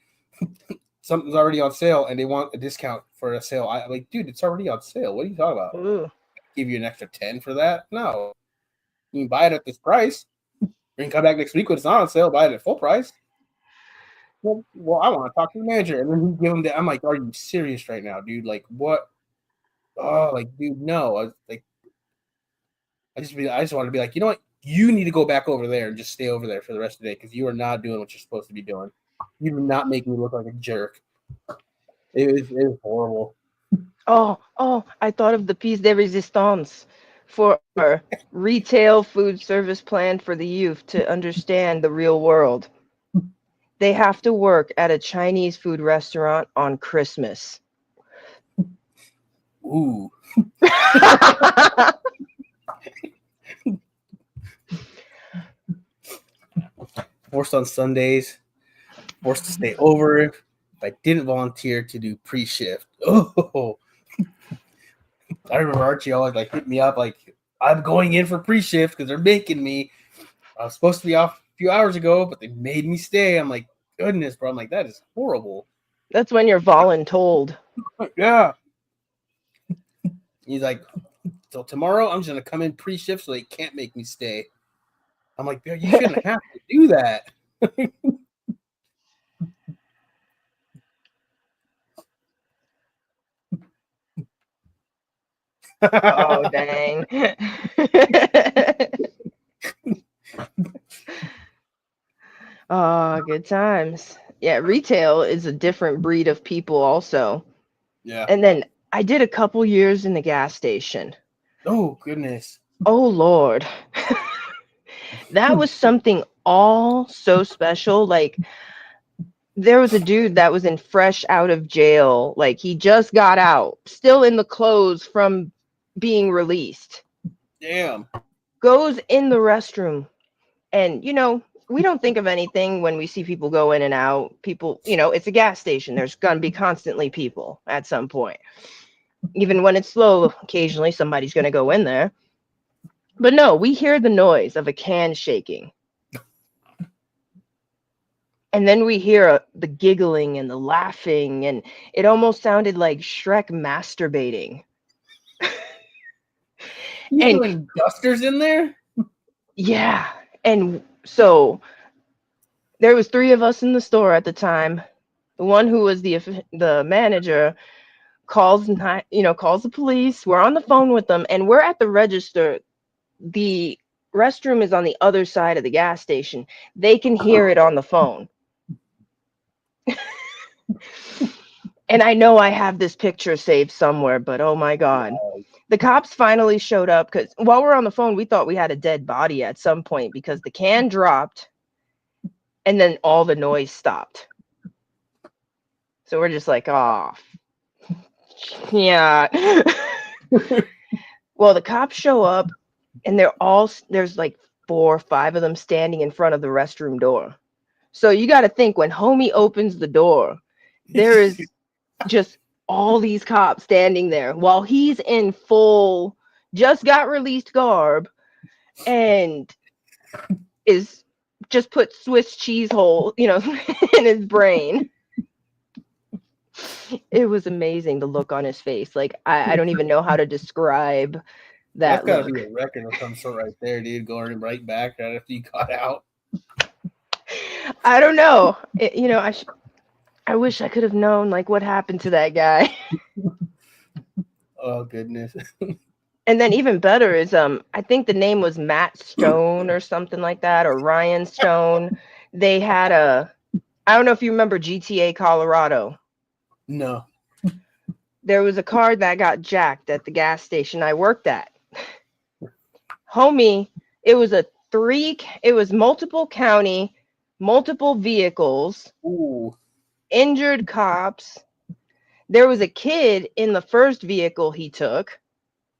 Something's already on sale and they want a discount for a sale. I'm like, dude, it's already on sale. What are you talking about? Ooh. Give you an extra 10 for that? No, you can buy it at this price. You can come back next week when it's not on sale. Buy it at full price. Well, I want to talk to the manager, and then you give him the. I'm like, are you serious right now, dude? Like, what? Oh, like, dude, no. I was like, I just wanted to be like, you know what? You need to go back over there and just stay over there for the rest of the day because you are not doing what you're supposed to be doing. You do not make me look like a jerk. It was horrible. Oh, I thought of the piece de resistance for our retail food service plan for the youth to understand the real world. They have to work at a Chinese food restaurant on Christmas. Ooh, forced on Sundays, forced to stay over if I didn't volunteer to do pre-shift. Oh, I remember Archie always like hit me up like I'm going in for pre-shift because they're making me. I was supposed to be off a few hours ago, but they made me stay. I'm like, goodness, bro. I'm like, that is horrible. That's when you're voluntold. Yeah. He's like, so tomorrow I'm just gonna come in pre-shift so they can't make me stay. I'm like, you shouldn't have to do that. Oh, dang. Oh, good times. Yeah, retail is a different breed of people, also. Yeah. And then I did a couple years in the gas station. Oh goodness. Oh, Lord. That was something all so special. Like, there was a dude that was in fresh out of jail. Like, he just got out, still in the clothes from being released. Damn. Goes in the restroom. And, we don't think of anything when we see people go in and out. People, it's a gas station. There's going to be constantly people at some point. Even when it's slow, occasionally somebody's going to go in there. But no, we hear the noise of a can shaking. And then we hear the giggling and the laughing, and it almost sounded like Shrek masturbating. You And doing dusters in there? yeah, and so there was three of us in the store at the time. The one who was the manager calls calls the police. We're on the phone with them, and we're at the register. The restroom is on the other side of the gas station. They can hear it on the phone. And I know I have this picture saved somewhere, but oh my God. The cops finally showed up because while we're on the phone, we thought we had a dead body at some point because the can dropped and then all the noise stopped. So we're just like, oh, yeah. Well, the cops show up and there's like 4 or 5 of them standing in front of the restroom door. So you got to think when homie opens the door, there is just all these cops standing there while he's in full, just got released garb and is just put Swiss cheese hole, in his brain. It was amazing, the look on his face. Like, I don't even know how to describe That's that gotta be look. a record of some sort right there, dude. Going right back right after you got out. I don't know. I wish I could have known like what happened to that guy. Oh goodness. And then even better is I think the name was Matt Stone or something like that, or Ryan Stone. They had I don't know if you remember GTA Colorado. No. There was a car that got jacked at the gas station I worked at. Homie, it was it was multiple county, multiple vehicles, Ooh. injured cops. There was a kid in the first vehicle he took.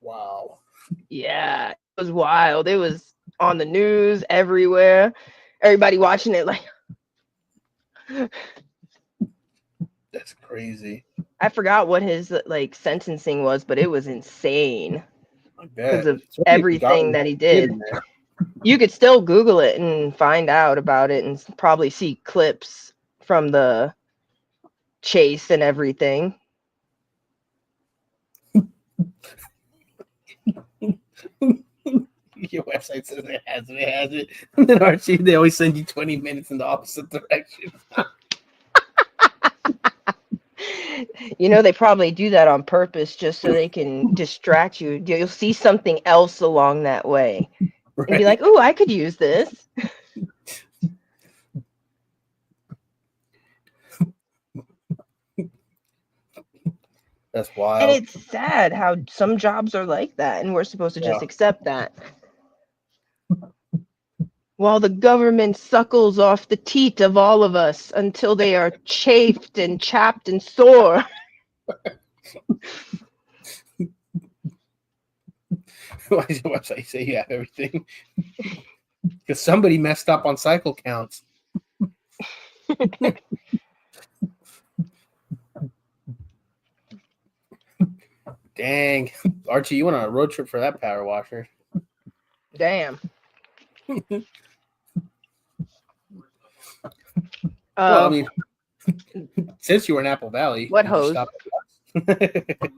Wow. Yeah, it was wild. It was on the news everywhere. Everybody watching it like That's crazy. I forgot what his like sentencing was, but it was insane I because bet. of Especially if you got everything one that he kid did. in there. You could still Google it and find out about it and probably see clips from the chase and everything. Your website says it has it. It has it. And then Archie, they always send you 20 minutes in the opposite direction. You know, they probably do that on purpose just so they can distract you. You'll see something else along that way and be Right? like, "Ooh, I could use this." That's And wild. it's sad how some jobs are like that, and we're supposed to Yeah. just accept that. While the government suckles off the teat of all of us until they are chafed and chapped and sore. Why does your website say you have everything? Because somebody messed up on cycle counts. Dang. Archie, you went on a road trip for that power washer. Damn. Well, I mean, since you were in Apple Valley, What did you hose? stop at us?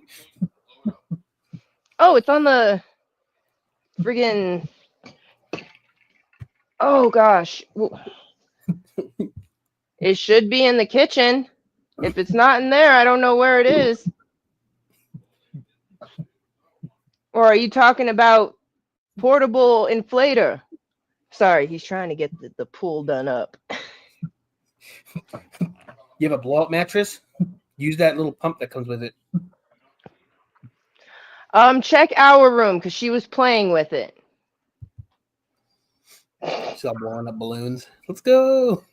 Oh, it's on the friggin'. Oh gosh. It should be in the kitchen. If it's not in there, I don't know where it is. Or are you talking about portable inflator? Sorry, he's trying to get the pool done up. You have a blow-up mattress? Use that little pump that comes with it. Check our room because she was playing with it. Stop blowing up balloons. Let's go.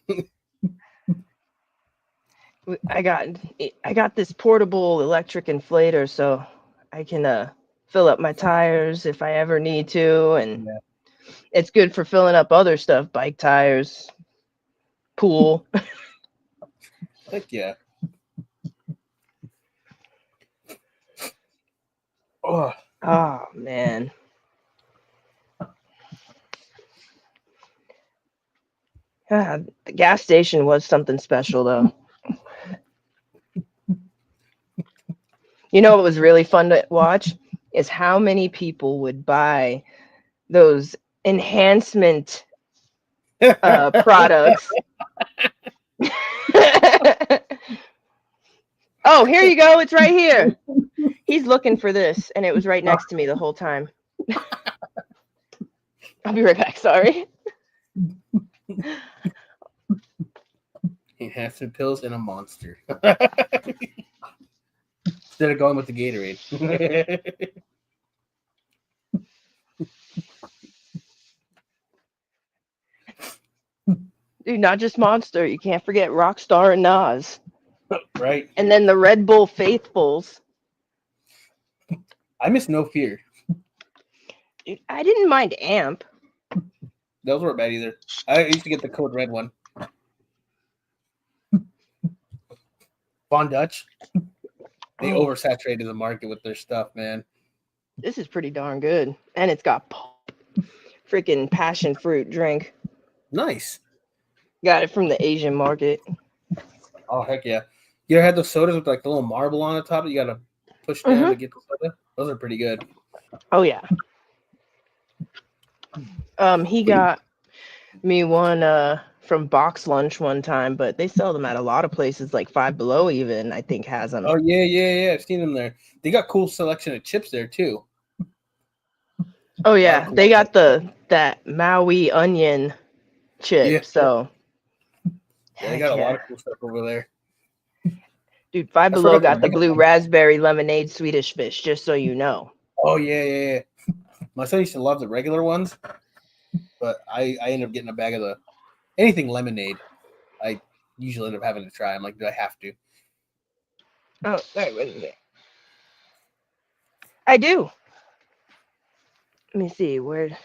I got this portable electric inflator, so I can fill up my tires if I ever need to, and Yeah. it's good for filling up other stuff, bike tires, pool. Heck yeah. Oh, Oh man. The gas station was something special though. You know what was really fun to watch is how many people would buy those enhancement products. Oh, here you go. It's right here. He's looking for this, and it was right next to me the whole time. I'll be right back. Sorry. enhancement pills and a monster. Instead of going with the Gatorade. Dude, not just Monster. You can't forget Rockstar and Nas. Right? And then the Red Bull Faithfuls. I miss No Fear. Dude, I didn't mind Amp. Those weren't bad either. I used to get the Code Red one. Von Dutch. They Oh, oversaturated the market with their stuff, man. this is pretty darn good. And it's got freaking passion fruit drink. Nice. Got it from the Asian market. Oh, heck yeah. You ever had those sodas with like the little marble on the top that you got to push down to get the soda? Those are pretty good. Oh, yeah. He got me one from Box Lunch one time, but they sell them at a lot of places, like Five Below even, I think, has them. Oh, yeah. I've seen them there. They got cool selection of chips there, too. Oh, yeah. Cool They got stuff. that Maui onion chip, Yeah. so Yeah, they heck got a lot yeah. of cool stuff over there. Dude, Five I Below forgot the got the regular blue one. raspberry lemonade Swedish fish, just so you know. Oh, yeah. My son used to love the regular ones, but I ended up getting a bag of the anything lemonade. I usually end up having to try. I'm like, do I have to? Oh, sorry, wait a minute. I do. Let me see, where...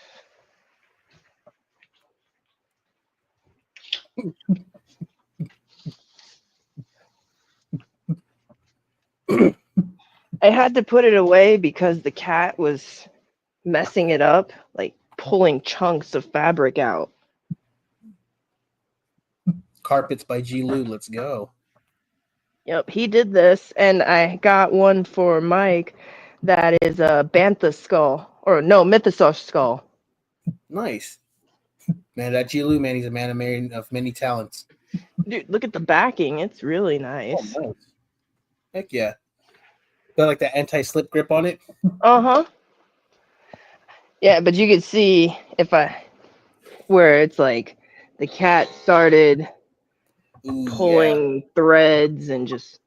I had to put it away because the cat was messing it up, like pulling chunks of fabric out. Carpets by G. Lou. Let's go. Yep, he did this, and I got one for Mike that is a bantha skull, or no, mythosaur skull. Nice. Man, that G. Lou, man, he's a man of many talents. Dude, look at the backing. It's really Oh, nice. nice. Heck yeah. Got like that anti-slip grip on it. Uh-huh. Yeah, but you can see where it's like the cat started Ooh, pulling threads and just,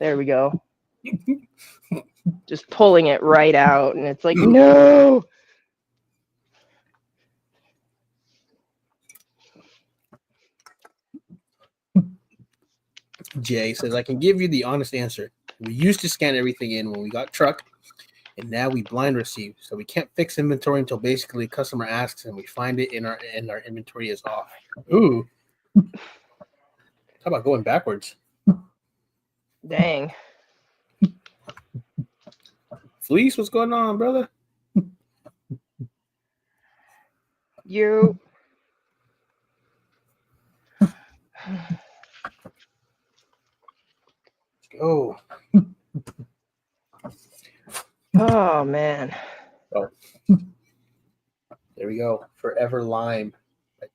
there we go. Just pulling it right out, and it's like, no. Jay says, I can give you the honest answer. We used to scan everything in when we got truck, and now we blind receive. So we can't fix inventory until basically a customer asks and we find it and our inventory is off. Ooh. How about going backwards? Dang. Fleece, what's going on, brother? You. Let's go. Oh, man. Oh. There we go. Forever Lime.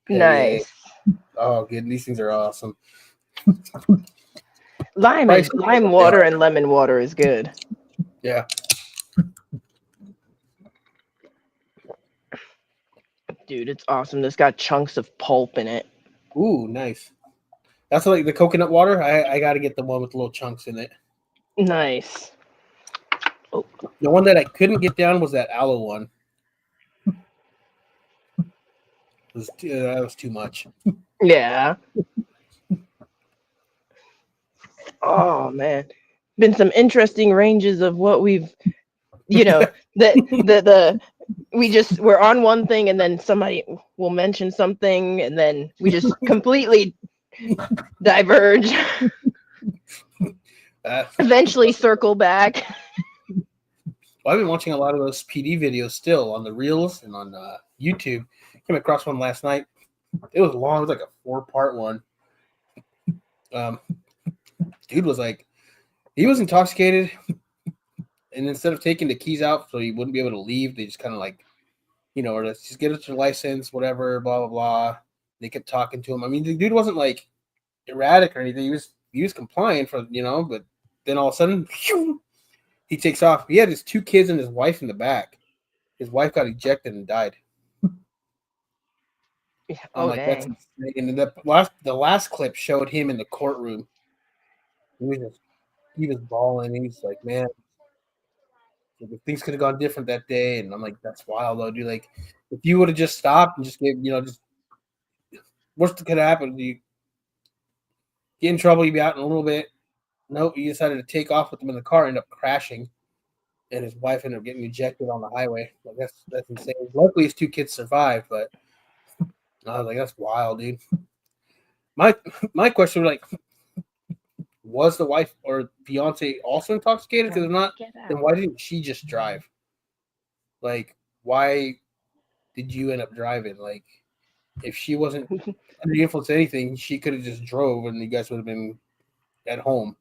Nice. Oh, good. These things are awesome. Lime water and lemon water is good. Yeah. Dude, it's awesome. This got chunks of pulp in it. Ooh, nice. That's like the coconut water. I got to get the one with little chunks in it. Nice. Oh. The one that I couldn't get down was that aloe one. That was too much. Yeah. Oh man, been some interesting ranges of what we've, we're on one thing and then somebody will mention something and then we just completely diverge. Eventually circle back. Well, I've been watching a lot of those PD videos still on the Reels and on YouTube. Came across one last night. It was long. It was like a 4-part one. Dude was like, he was intoxicated, and instead of taking the keys out so he wouldn't be able to leave, they just kind of like, or let's just get us your license, whatever, blah blah blah. They kept talking to him. I mean, the dude wasn't like erratic or anything. He was compliant but then all of a sudden, he takes off. He had his 2 kids and his wife in the back. His wife got ejected and died. I'm like, dang. that's insane. And the last clip showed him in the courtroom. He was bawling. He's like, man, things could have gone different that day. And I'm like, that's wild though, dude. Like, if you would have just stopped and just gave, just worst that could have happened, you get in trouble, you'd be out in a little bit. Nope, he decided to take off with them in the car, end up crashing, and his wife ended up getting ejected on the highway. Like, that's insane. Luckily, his 2 kids survived, but I was like, that's wild, dude. My question was like, was the wife or fiance also intoxicated? Because if not, then why didn't she just drive? Like, why did you end up driving? Like, if she wasn't under the influence of anything, she could have just drove and you guys would have been at home.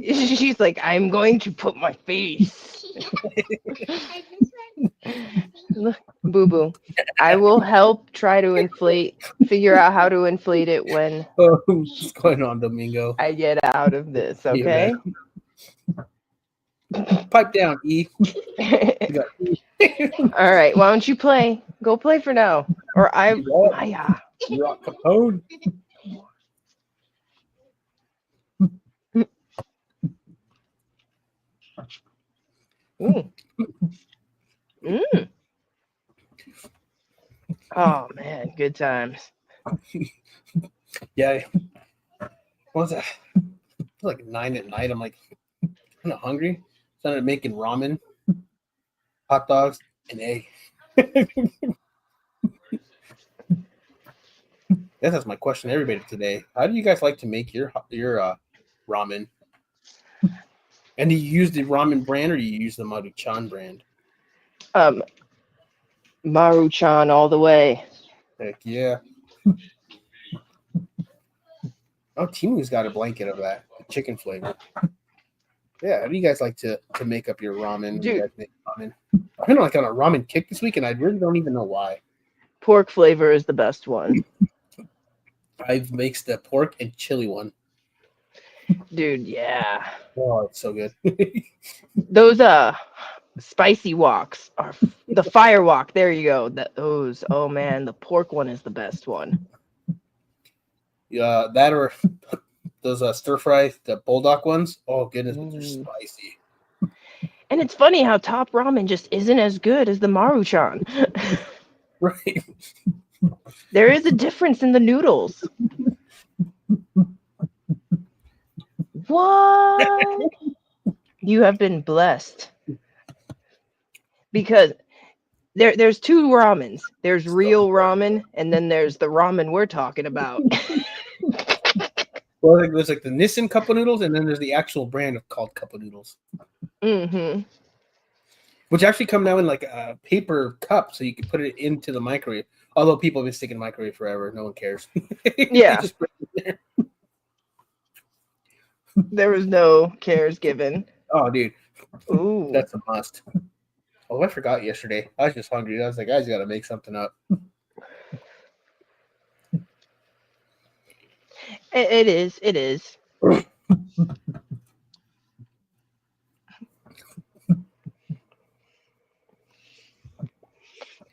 She's like, I'm going to put my face. Look, Boo Boo, I will help try to figure out how to inflate it when what's going on, Domingo? I get out of this, okay? Pipe down, E. All right, why don't you play? Go play for now. Or Maya. Rock Capone. Oh man, good times. Yeah. What was that? It was like 9 at night. I'm like, kind of hungry. Started making ramen, hot dogs, and egg. That's my question to everybody today. How do you guys like to make your ramen? And do you use the ramen brand or do you use the Maruchan brand? Um, Maruchan all the way. Heck yeah. Oh, Timu's got a blanket of that, the chicken flavor. Yeah, how do you guys like to make up your ramen? When you Dude, guys make ramen? I've been like on a ramen kick this week, and I really don't even know why. pork flavor is the best one. I've mixed the pork and chili one. Dude, yeah. Oh, it's so good. Those spicy walks are the fire walk. There you go. Those. Oh man, the pork one is the best one. Yeah, that or those stir fry, the bulldog ones. Oh goodness, but they're Mm. spicy. And it's funny how top ramen just isn't as good as the Maruchan. Right. There is a difference in the noodles. What? You have been blessed. Because there's two ramens. There's real ramen, and then there's the ramen we're talking about. Well, there's like the Nissin cup of noodles, and then there's the actual brand called cup of noodles, Mm-hmm. which actually come now in like a paper cup, so you can put it into the microwave. Although people have been sticking microwave forever, no one cares. Yeah. Just put it in there. There was no cares given. Oh, dude, Ooh. that's a must. Oh, I forgot yesterday. I was just hungry. I was like, guys, got to make something up. It is. It is.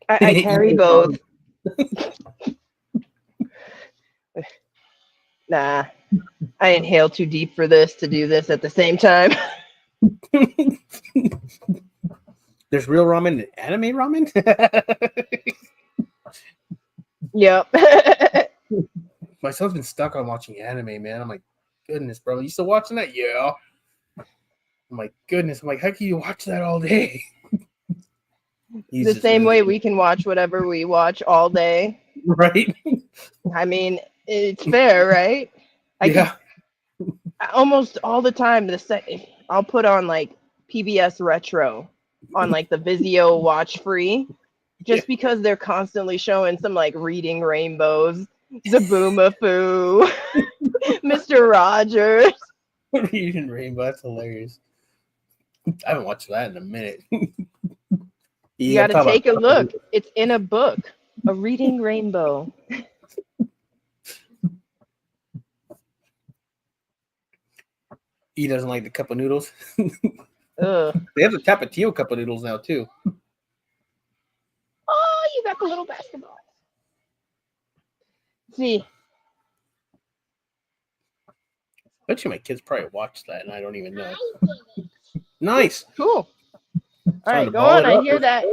I carry both. Nah. I inhale too deep for this to do this at the same time. There's real ramen and anime ramen. Yep. My son's been stuck on watching anime, man. I'm like, goodness, bro. You still watching that? Yeah. I'm like, goodness. I'm like, how can you watch that all day? The same way we can watch whatever we watch all day. Right? I mean, it's fair, right? Yeah. Almost all the time, I'll put on like PBS Retro on like the Vizio Watch Free, just because they're constantly showing some like Reading Rainbows, Zaboomafoo, Mr. Rogers. Reading Rainbow, that's hilarious. I haven't watched that in a minute. You got to take a look. It's in a book, a Reading Rainbow. He doesn't like the cup of noodles. Ugh. They have the Tapatio cup of noodles now too. Oh, you got the little basketball. See. Bet you my kids probably watched that and I don't even know. Nice. Cool. All right, go on. on. I hear that.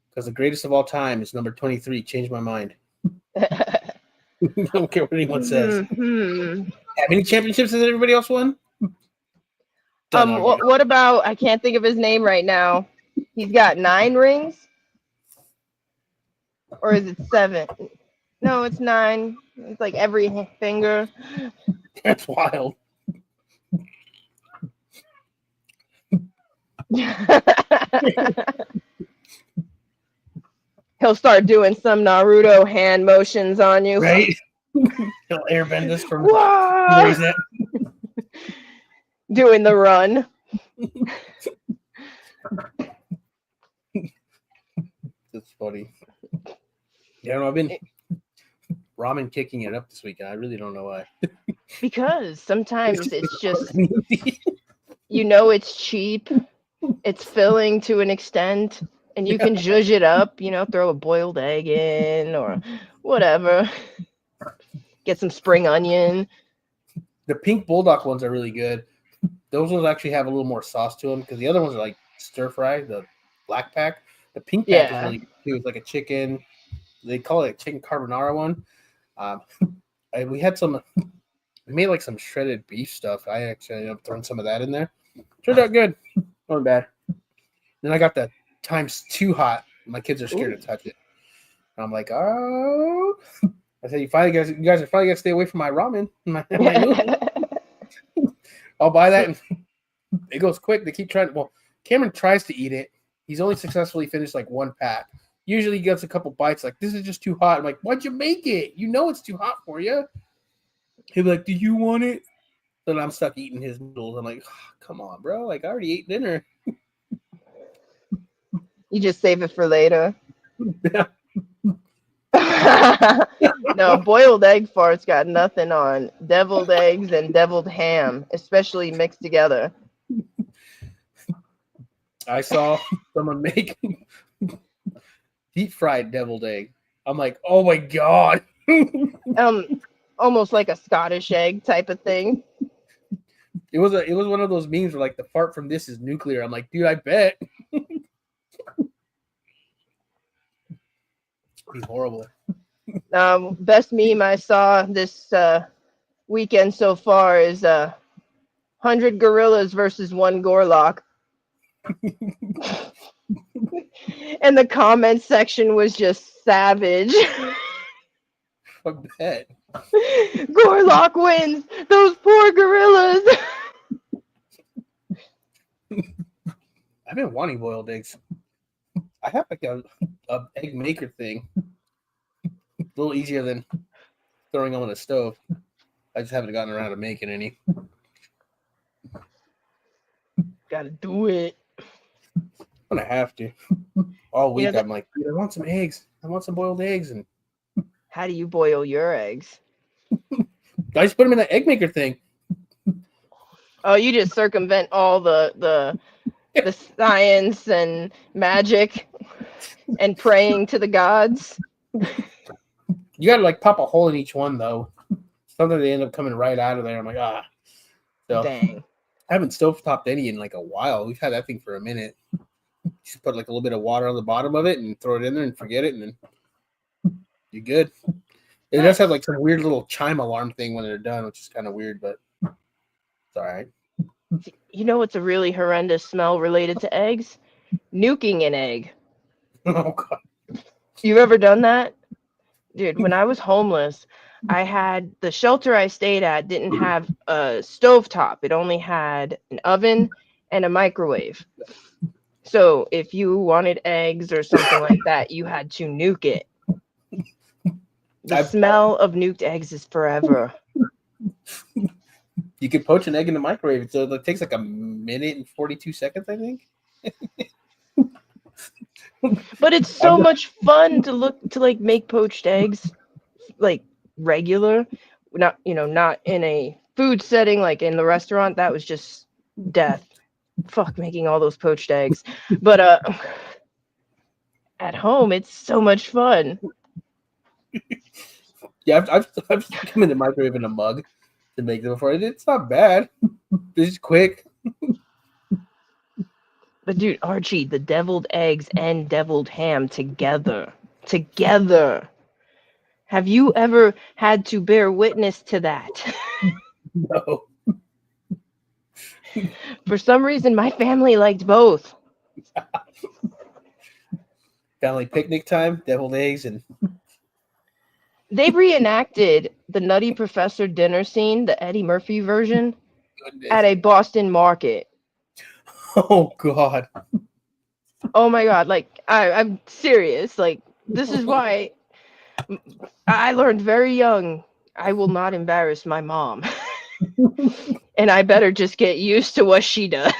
Because the greatest of all time is number 23. Changed my mind. I don't care what anyone says. Mm-hmm. How many championships has everybody else won? What about, I can't think of his name right now. He's got 9 rings? Or is it 7? No, it's 9. It's like every finger. That's wild. He'll start doing some Naruto hand motions on you. Right? He'll airbend this from where he's at. Doing the run. That's funny. Yeah, I've been ramen kicking it up this weekend. I really don't know why. Because sometimes it's just, it's cheap. It's filling to an extent. And you can zhuzh it up, throw a boiled egg in or whatever. Get some spring onion. The pink bulldog ones are really good. Those ones actually have a little more sauce to them because the other ones are like stir fry, the black pack. The pink pack is really good too. It's like a chicken. They call it a chicken carbonara one. We had some. We made like some shredded beef stuff. I actually ended up throwing some of that in there. Turned out good. Not bad. Then I got the times 2 hot. My kids are scared to touch it. And I'm like, oh. I said, you guys are finally gonna stay away from my ramen, my noodles. I'll buy that, and it goes quick. They keep trying. Well, Cameron tries to eat it. He's only successfully finished like one pack. Usually, he gets a couple bites. Like, this is just too hot. I'm like, why'd you make it? You know it's too hot for you. He'll be like, do you want it? Then I'm stuck eating his noodles. I'm like, oh, come on, bro. Like, I already ate dinner. You just save it for later. Yeah. No, boiled egg farts got nothing on deviled eggs and deviled ham, especially mixed together. I saw someone make deep fried deviled egg. I'm like, oh my god. Almost like a Scottish egg type of thing. It was one of those memes where like the fart from this is nuclear. I'm like, dude, I bet. It'd be horrible. Best meme I saw this weekend so far is 100 gorillas versus one Gorlock. And the comment section was just savage. I bet. Gorlock wins. Those poor gorillas. I've been wanting boiled eggs. I have like a egg maker thing. A little easier than throwing them on the stove. I just haven't gotten around to making any. Gotta do it. I'm gonna have to. All week Yeah, I'm like, dude, I want some eggs. I want some boiled eggs, and how do you boil your eggs? I just put them in the egg maker thing. Oh, you just circumvent all the science and magic and praying to the gods. You gotta like pop a hole in each one though. Sometimes they end up coming right out of there. I'm like, ah. So Dang. I haven't stovetopped any in like a while. We've had that thing for a minute. Just put like a little bit of water on the bottom of it and throw it in there and forget it, and then you're good. It does have like some weird little chime alarm thing when they're done, which is kind of weird, but it's all right. You know what's a really horrendous smell related to eggs? Nuking an egg. Oh god. You've ever done that? Dude, when I was homeless, I had the shelter I stayed at didn't have a stovetop. It only had an oven and a microwave. So if you wanted eggs or something like that, you had to nuke it. The smell of nuked eggs is forever. You could poach an egg in the microwave, so it takes like a minute and 42 seconds, I think. But it's so much fun to like make poached eggs like regular, not in a food setting like in the restaurant. That was just death. Fuck making all those poached eggs. But at home it's so much fun. Yeah, I've come in the microwave in a mug to make them before. It's not bad. It's quick. But dude, Archie, the deviled eggs and deviled ham together. Have you ever had to bear witness to that? No. For some reason, my family liked both. Family picnic time, deviled eggs, and They reenacted the Nutty Professor dinner scene, the Eddie Murphy version, at a Boston market. Oh god. Oh my god, like I'm serious. Like this is why I learned very young I will not embarrass my mom. And I better just get used to what she does.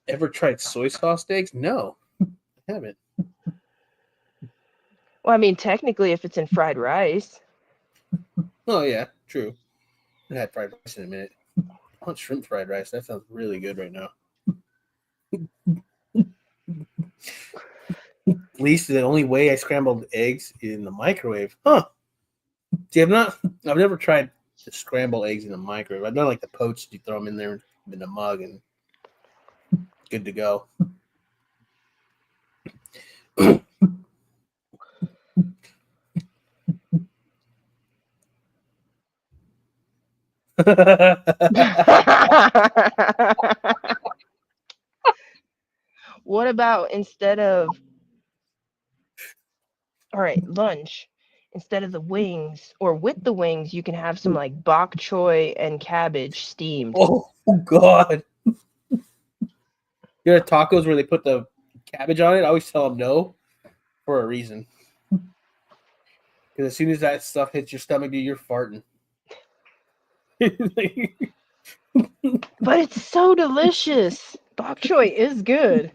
Ever tried soy sauce eggs? No. I haven't. Well, I mean, technically, if it's in fried rice. Oh yeah, true. I had fried rice in a minute. I want shrimp fried rice. That sounds really good right now. At least the only way I scrambled eggs in the microwave. Huh. See, I've never tried to scramble eggs in the microwave. I've done like the poached, you throw them in there in the mug and good to go. What about instead of All right, lunch. Instead of the wings, or with the wings, you can have some like bok choy and cabbage steamed. Oh God! There are tacos where they put the cabbage on it. I always tell them no for a reason. Because as soon as that stuff hits your stomach, dude, you're farting. But it's so delicious. Bok choy is good.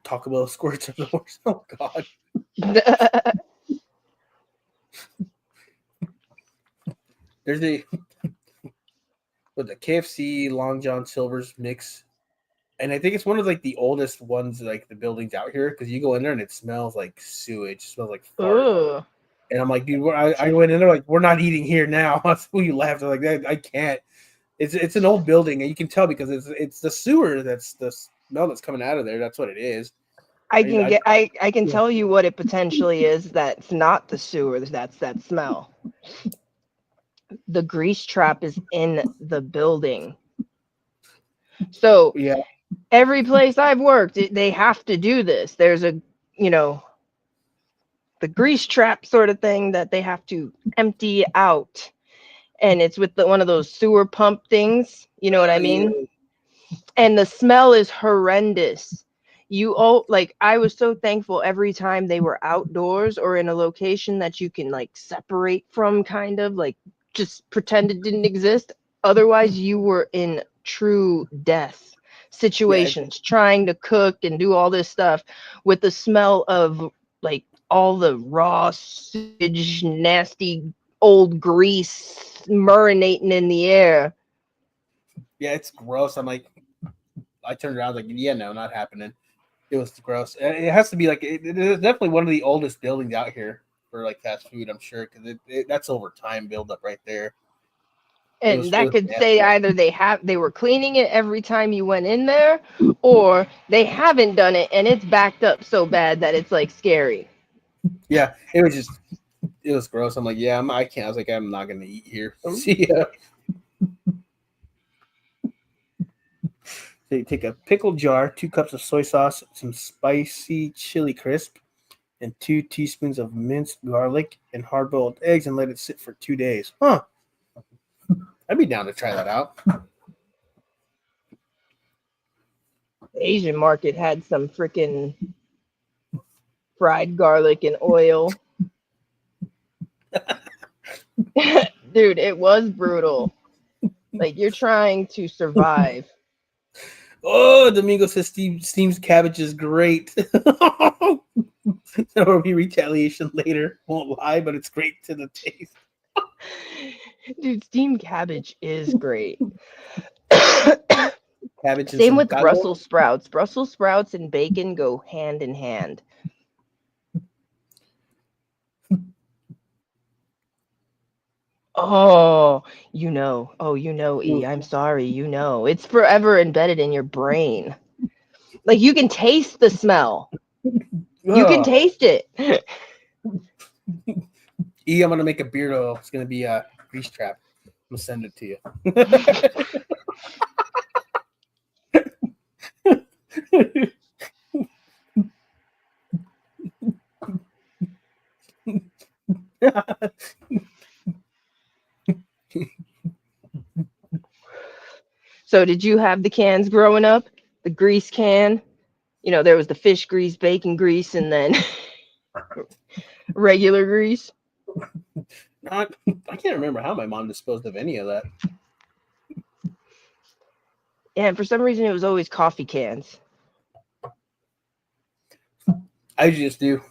Taco Bell squirts of the horse. Oh God! There's the with the KFC Long John Silver's mix, and I think it's one of like the oldest ones, like the buildings out here, because you go in there and it smells like sewage, it smells like fart. Ugh. And I'm like, dude, I went in there like, we're not eating here now. That's who you laughed. I'm like, I can't. It's an old building, and you can tell because it's the sewer that's the smell that's coming out of there. That's what it is. I can tell you what it potentially is that's not the sewer, that's that smell. The grease trap is in the building. So Yeah, every place I've worked, they have to do this. There's a, you know, the grease trap sort of thing that they have to empty out. And it's with one of those sewer pump things. You know what I mean? yeah. And the smell is horrendous. Like I was so thankful every time they were outdoors or in a location that you can like separate from, kind of like just pretend it didn't exist. Otherwise, you were in true death Yeah, situations trying to cook and do all this stuff with the smell of like all the raw sewage, nasty old grease marinating in the air. yeah, it's gross. I'm like, I turned around, like, yeah, no, not happening. It was gross. It has to be like it is definitely one of the oldest buildings out here for like fast food. I'm sure because that's over time build up right there. And It that was could say nasty. either they were cleaning it every time you went in there, or they haven't done it and it's backed up so bad that it's like scary. Yeah, it was just it was gross. I'm like, yeah, I can't. I was like, I'm not gonna eat here. See ya. So you take a pickle jar, 2 cups of soy sauce, some spicy chili crisp, and 2 teaspoons of minced garlic and hard boiled eggs, and let it sit for 2 days. Huh? I'd be down to try that out. The Asian market had some freaking fried garlic and oil. Dude, it was brutal. Like you're trying to survive. Oh, Domingo says steamed cabbage is great. There will be retaliation later. Won't lie, but it's great to the taste. Dude, steamed cabbage is great. Cabbage and Same some with caldo. Brussels sprouts. Brussels sprouts and bacon go hand in hand. Oh, E, I'm sorry, It's forever embedded in your brain. Like you can taste the smell. You can Ugh. taste it. I'm gonna make a beard oil. It's gonna be a grease trap. I'm gonna send it to you. So did you have the cans growing up? The grease can? There was the fish grease, bacon grease, and then regular grease. Not, I can't remember how my mom disposed of any of that. And for some reason it was always coffee cans. I just do,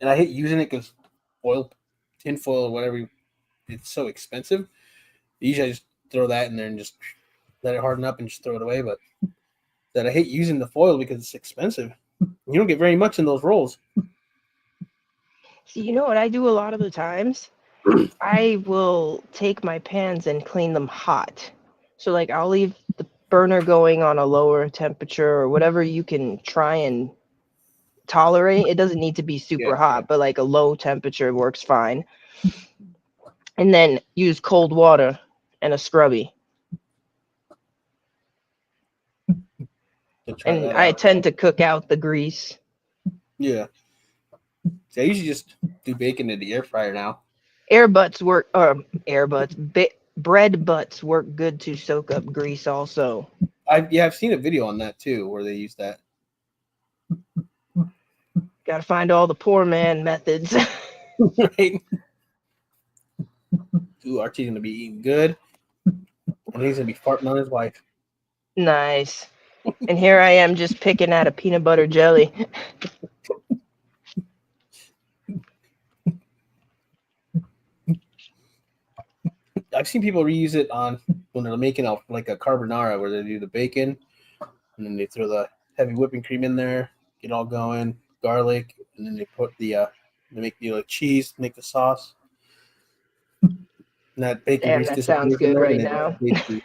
and I hate using it because foil, tinfoil, or whatever, it's so expensive. Usually, I just throw that in there and just let it harden up and just throw it away. But that I hate using the foil because it's expensive. You don't get very much in those rolls. See, you know what I do a lot of the times? I will take my pans and clean them hot. So like I'll leave the burner going on a lower temperature or whatever you can try and tolerate. It doesn't need to be super Yeah. hot, but like a low temperature works fine. And then use cold water and a scrubby. to try And that I out. tend to cook out the grease. Yeah. So I usually just do bacon in the air fryer now. Air butts work, bread butts work good to soak up grease also. I've seen a video on that too where they use that. Gotta find all the poor man methods. Right? Ooh, Archie's gonna be eating good, and he's gonna be farting on his wife. Nice. And here I am just picking at a peanut butter jelly. I've seen people reuse it on when they're making like a carbonara where they do the bacon and then they throw the heavy whipping cream in there, get all going, garlic, and then they put they make like cheese, make the sauce. And that bacon Damn, grease that sounds disappears in good there, right and then now. basically.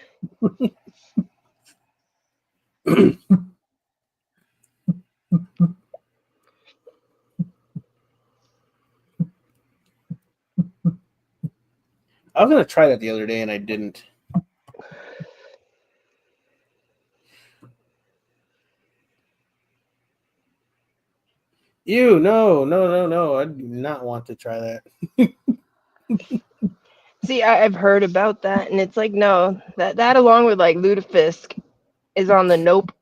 I was gonna try that the other day and I didn't. Ew, no. I do not want to try that. See, I've heard about that, and it's like, no, that along with like lutefisk is on the nope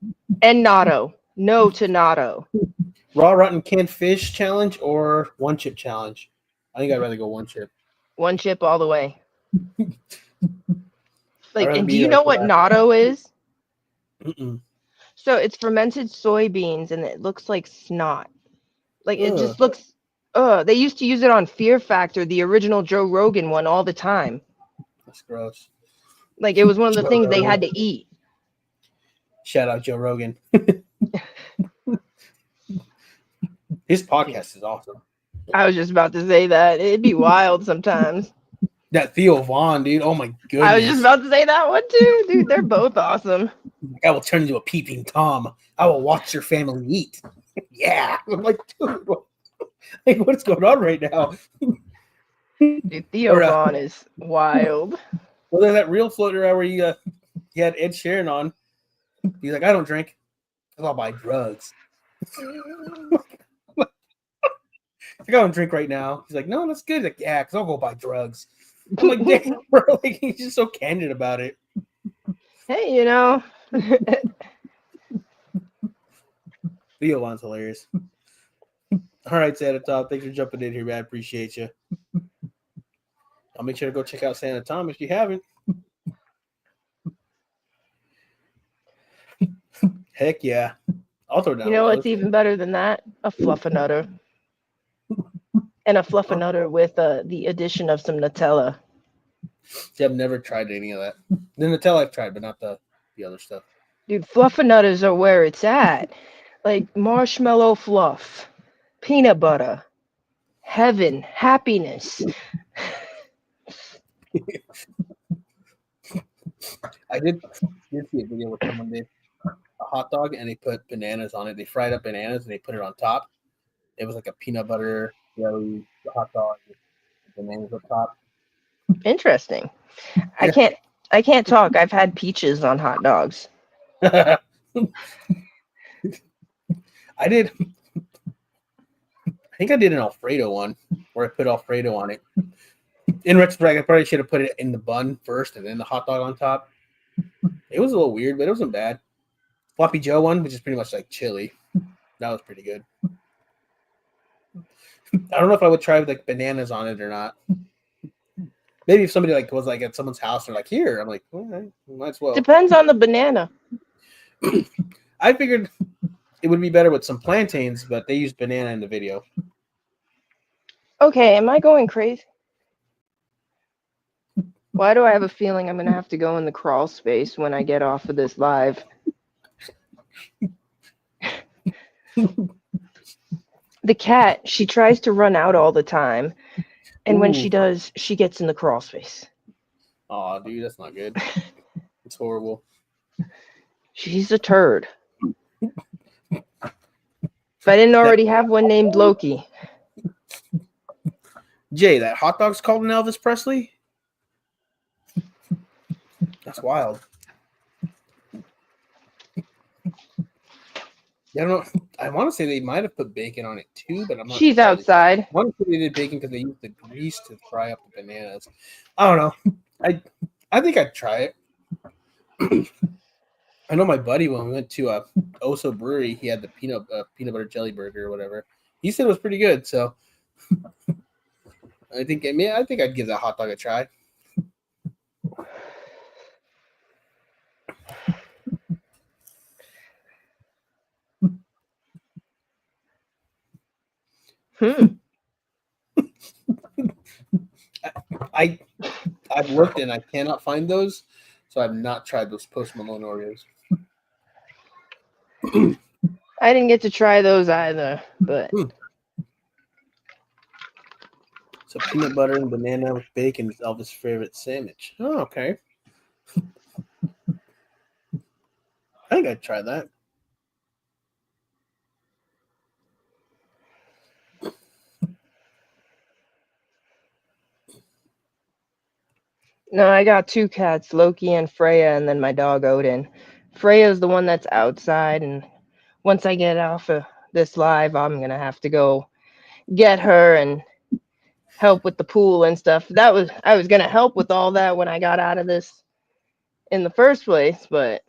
and natto. No to natto. Raw rotten canned fish challenge or one chip challenge? I think I'd rather go one chip. One chip all the way. I'd Like, rather and do be you like know the what last. natto is? Mm-mm. So it's fermented soybeans, and it looks like snot. Like it Ugh, just looks. They used to use it on Fear Factor, the original Joe Rogan one, all the time. that's gross. Like it was one of the Joe things they Rogan. had to eat. Shout out Joe Rogan. His podcast is awesome. I was just about to say that it'd be wild sometimes. That Theo Vaughn, dude. Oh my I was just goodness. about to say that one too, dude. They're both awesome. I will turn into a peeping Tom. I will watch your family eat. Yeah. I'm like, dude, what's going on right now? Dude, Theo Or Vaughn is wild. well, there's that real floater where he had Ed Sheeran on. He's like, I don't drink. I'll buy drugs. Like, I don't drink right now. He's like, no, that's good. He's like, yeah, because I'll go buy drugs. I'm like, damn, bro. Like, he's just so candid about it. Hey, you know. Theo Vaughn's hilarious. All right, Santa Tom. Thanks for jumping in here, man. I appreciate you. I'll make sure to go check out Santa Tom if you haven't. Heck yeah. I'll throw down. You know what's even better than that? A fluffernutter. And a fluffernutter with the addition of some Nutella. See, I've never tried any of that. The Nutella I've tried, but not the other stuff. Dude, fluffernutters are where it's at. Like marshmallow fluff, peanut butter, heaven, happiness. I did see a video where someone did a hot dog and they put bananas on it. They fried up bananas and they put it on top. It was like a peanut butter jelly hot dog with bananas up top. Interesting. Yeah. I can't talk. I've had peaches on hot dogs. I did. I think I did an Alfredo one where I put Alfredo on it. In retrospect, I probably should have put it in the bun first and then the hot dog on top. It was a little weird, but it wasn't bad. Floppy Joe one, which is pretty much like chili. That was pretty good. I don't know if I would try with like bananas on it or not. Maybe if somebody like was like at someone's house and like here, I'm like, all right, might as well. Depends on the banana. I figured it would be better with some plantains, but they used banana in the video. Okay, am I going crazy? Why do I have a feeling I'm gonna have to go in the crawl space when I get off of this live? The cat, she tries to run out all the time, and when she does, she gets in the crawl space. Oh, dude, that's not good. It's horrible. She's a turd. If I didn't already have one named Loki. Jay, that hot dog's called an Elvis Presley? That's wild. I don't know. I want to say they might have put bacon on it too, but I'm not She's entirely sure. outside. I want to say they did bacon because they used the grease to fry up the bananas. I don't know. I think I'd try it. I know my buddy when we went to Oso Brewery, he had the peanut butter jelly burger or whatever. He said it was pretty good, so I think I'd give that hot dog a try. I I've looked and I cannot find those, so I've not tried those Post Malone Oreos. I didn't get to try those either, but So peanut butter and banana with bacon is Elvis' favorite sandwich. Oh, okay. I think I'd try that. no, I got two cats, Loki and Freya, and then my dog Odin. Freya's the one that's outside, and once I get off of this live, I'm gonna have to go get her and help with the pool and stuff. I was gonna help with all that when I got out of this in the first place, but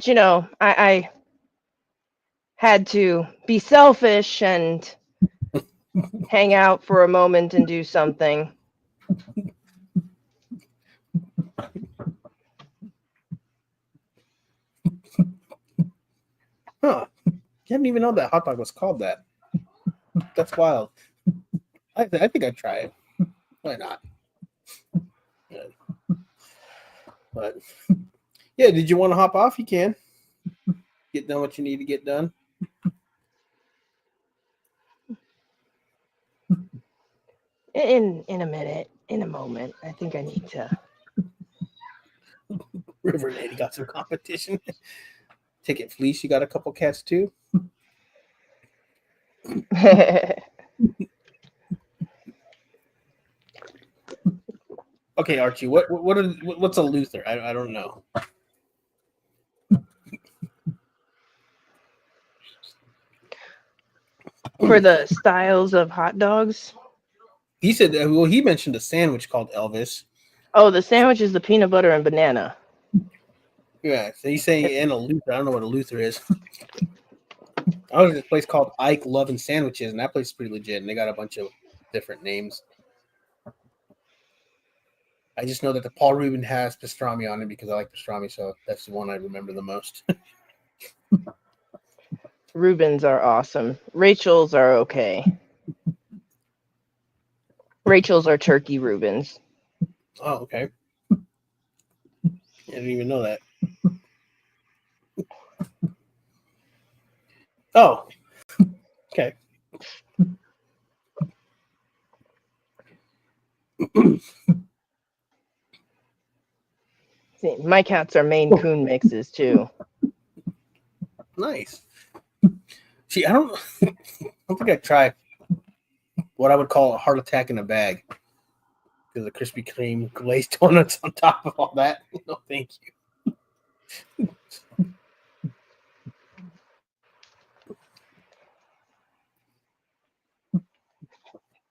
you know, I had to be selfish and hang out for a moment and do something. Huh. I didn't even know that hot dog was called that. That's wild. I think I'd try it. Why not? Yeah. But yeah, did you want to hop off? You can get done what you need to get done. In a minute, in a moment, I think I need to. River Lady got some competition. Ticket Fleece, you got a couple cats too. Okay, Archie, what's a Luther? I don't know. For the styles of hot dogs. He said that, well, he mentioned a sandwich called Elvis. Oh, the sandwich is the peanut butter and banana. Yeah, so he's saying and a Luther. I don't know what a Luther is. I was at this place called Ike Love and Sandwiches, and that place is pretty legit, and they got a bunch of different names. I just know that the Paul Rubin has pastrami on it because I like pastrami, so that's the one I remember the most. Rubens are awesome. Rachel's are okay. Rachel's are turkey Rubens. Oh, okay. I didn't even know that. Oh, okay. See, my cats are Maine Coon mixes too. Nice. See, I don't think I'd try what I would call a heart attack in a bag because the Krispy Kreme glazed donuts on top of all that. No, thank you.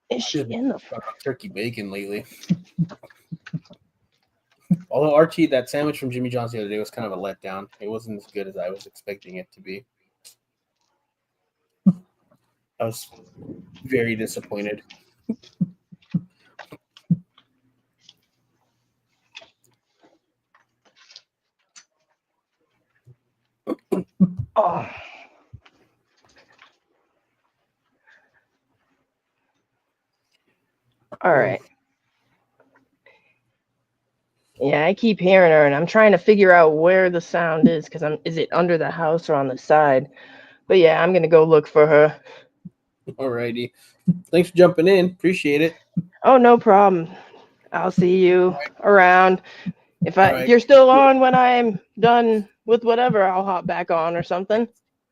Is she in the? Turkey bacon lately? Although Archie, that sandwich from Jimmy John's the other day was kind of a letdown. It wasn't as good as I was expecting it to be. I was very disappointed. Oh. All right. Yeah, I keep hearing her, and I'm trying to figure out where the sound is because is it under the house or on the side? But yeah, I'm gonna go look for her. Alrighty. Thanks for jumping in. Appreciate it. Oh, no problem. I'll see you around. If you're still on when I'm done with whatever, I'll hop back on or something.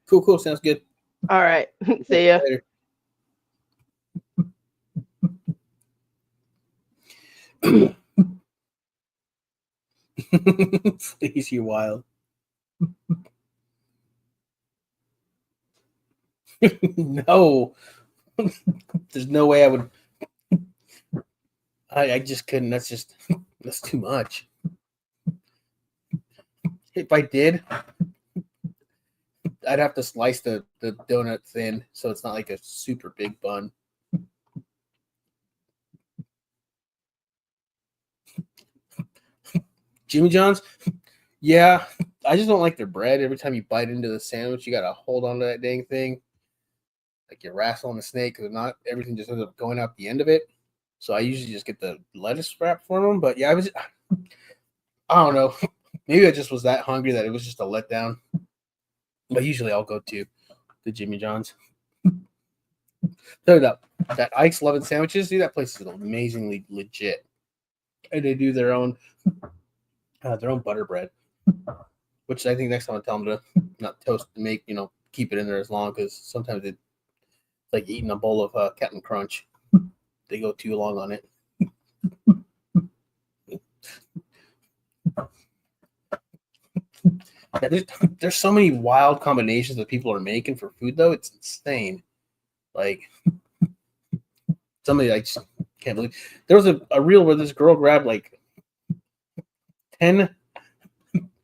Cool. Sounds good. All right. See ya. Later. Stacey Wild. No, there's no way I would. I just couldn't. That's too much. If I did, I'd have to slice the donut thin so it's not like a super big bun. Jimmy John's, yeah, I just don't like their bread. Every time you bite into the sandwich, you gotta hold on to that dang thing, like you're wrestling a snake. Because not everything just ends up going out the end of it. So I usually just get the lettuce wrap for them. But yeah, I don't know. Maybe I just was that hungry that it was just a letdown. But usually I'll go to the Jimmy John's. So that Ike's Lovin' Sandwiches, dude, that place is amazingly legit. And they do their own butter bread, which I think next time I tell them to not toast to make, keep it in there as long, because sometimes it's like eating a bowl of Captain Crunch. They go too long on it. Yeah, there's so many wild combinations that people are making for food, though. It's insane. Like, somebody I just can't believe. There was a reel where this girl grabbed like 10,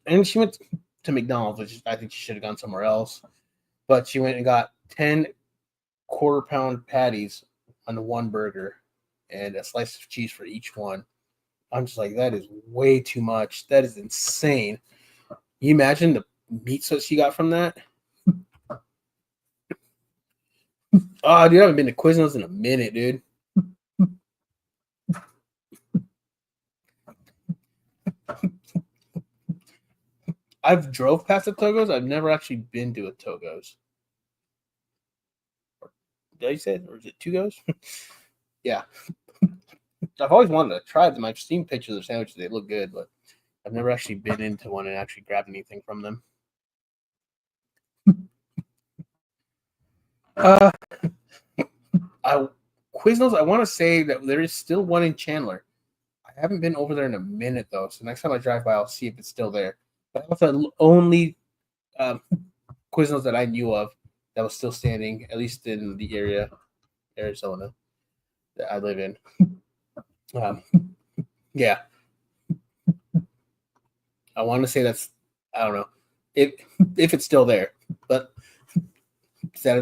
and she went to McDonald's, which I think she should have gone somewhere else. But she went and got 10 quarter-pound patties on the one burger and a slice of cheese for each one. I'm just like, that is way too much. That is insane. Can you imagine the meats that she got from that? Oh, dude, I haven't been to Quiznos in a minute, dude. I've drove past the Togos. I've never actually been to a Togos. Did I say it? Or is it Togos? Yeah. I've always wanted to try them. I've seen pictures of sandwiches. They look good, but I've never actually been into one and actually grabbed anything from them. Quiznos, I want to say that there is still one in Chandler. I haven't been over there in a minute, though. So next time I drive by, I'll see if it's still there. But that was the only Quiznos that I knew of that was still standing, at least in the area, Arizona, that I live in. Yeah. I want to say I don't know, if it's still there. But that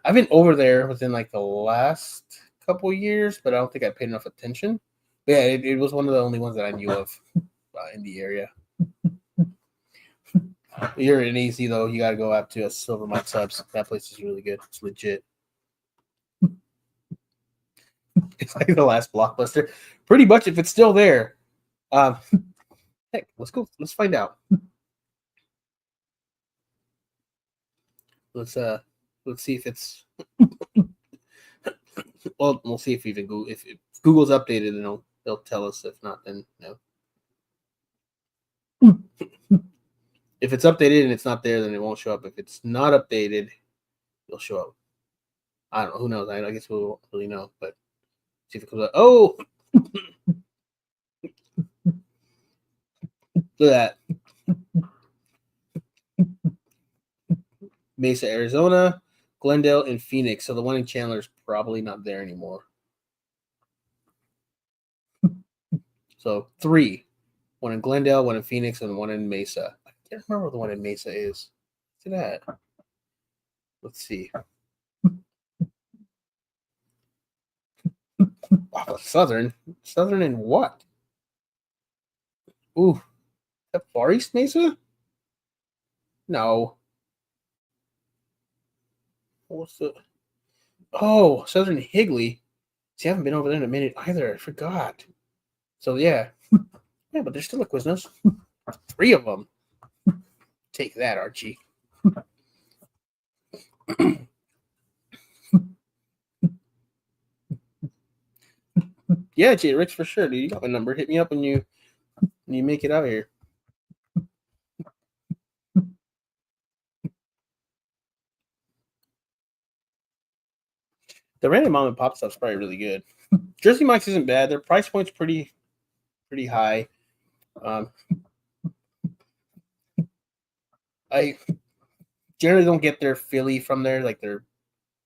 I've been over there within like the last couple years, but I don't think I paid enough attention. But yeah, it was one of the only ones that I knew of in the area. You're in AC though, you got to go out to a Silver Mike Subs. That place is really good. It's legit. It's like the last Blockbuster, pretty much. If it's still there, heck, let's go. Let's find out. Let's see if it's. Well, we'll see if even Google, if Google's updated, then they'll tell us. If not, then no. If it's updated and it's not there, then it won't show up. If it's not updated, it'll show up. I don't know. Who knows? I guess we won't really know. But see if it comes up. Oh, look at that. Mesa, Arizona, Glendale, and Phoenix. So the one in Chandler is probably not there anymore. So 3. One in Glendale, one in Phoenix, and one in Mesa. I can't remember what the one in Mesa is. Look at that. Let's see. Oh, Southern in what? Ooh, that Far East Mesa? No. What's the? Oh, Southern Higley. See, I haven't been over there in a minute either. I forgot. So yeah, yeah, but there's still a Quiznos. 3 of them. Take that, Archie. Yeah, Jay Rich, for sure, dude. You got my number. Hit me up when you make it out here. The random mom and pop stuff's probably really good. Jersey Mike's isn't bad. Their price point's pretty high. Um, I generally don't get their Philly from there, like their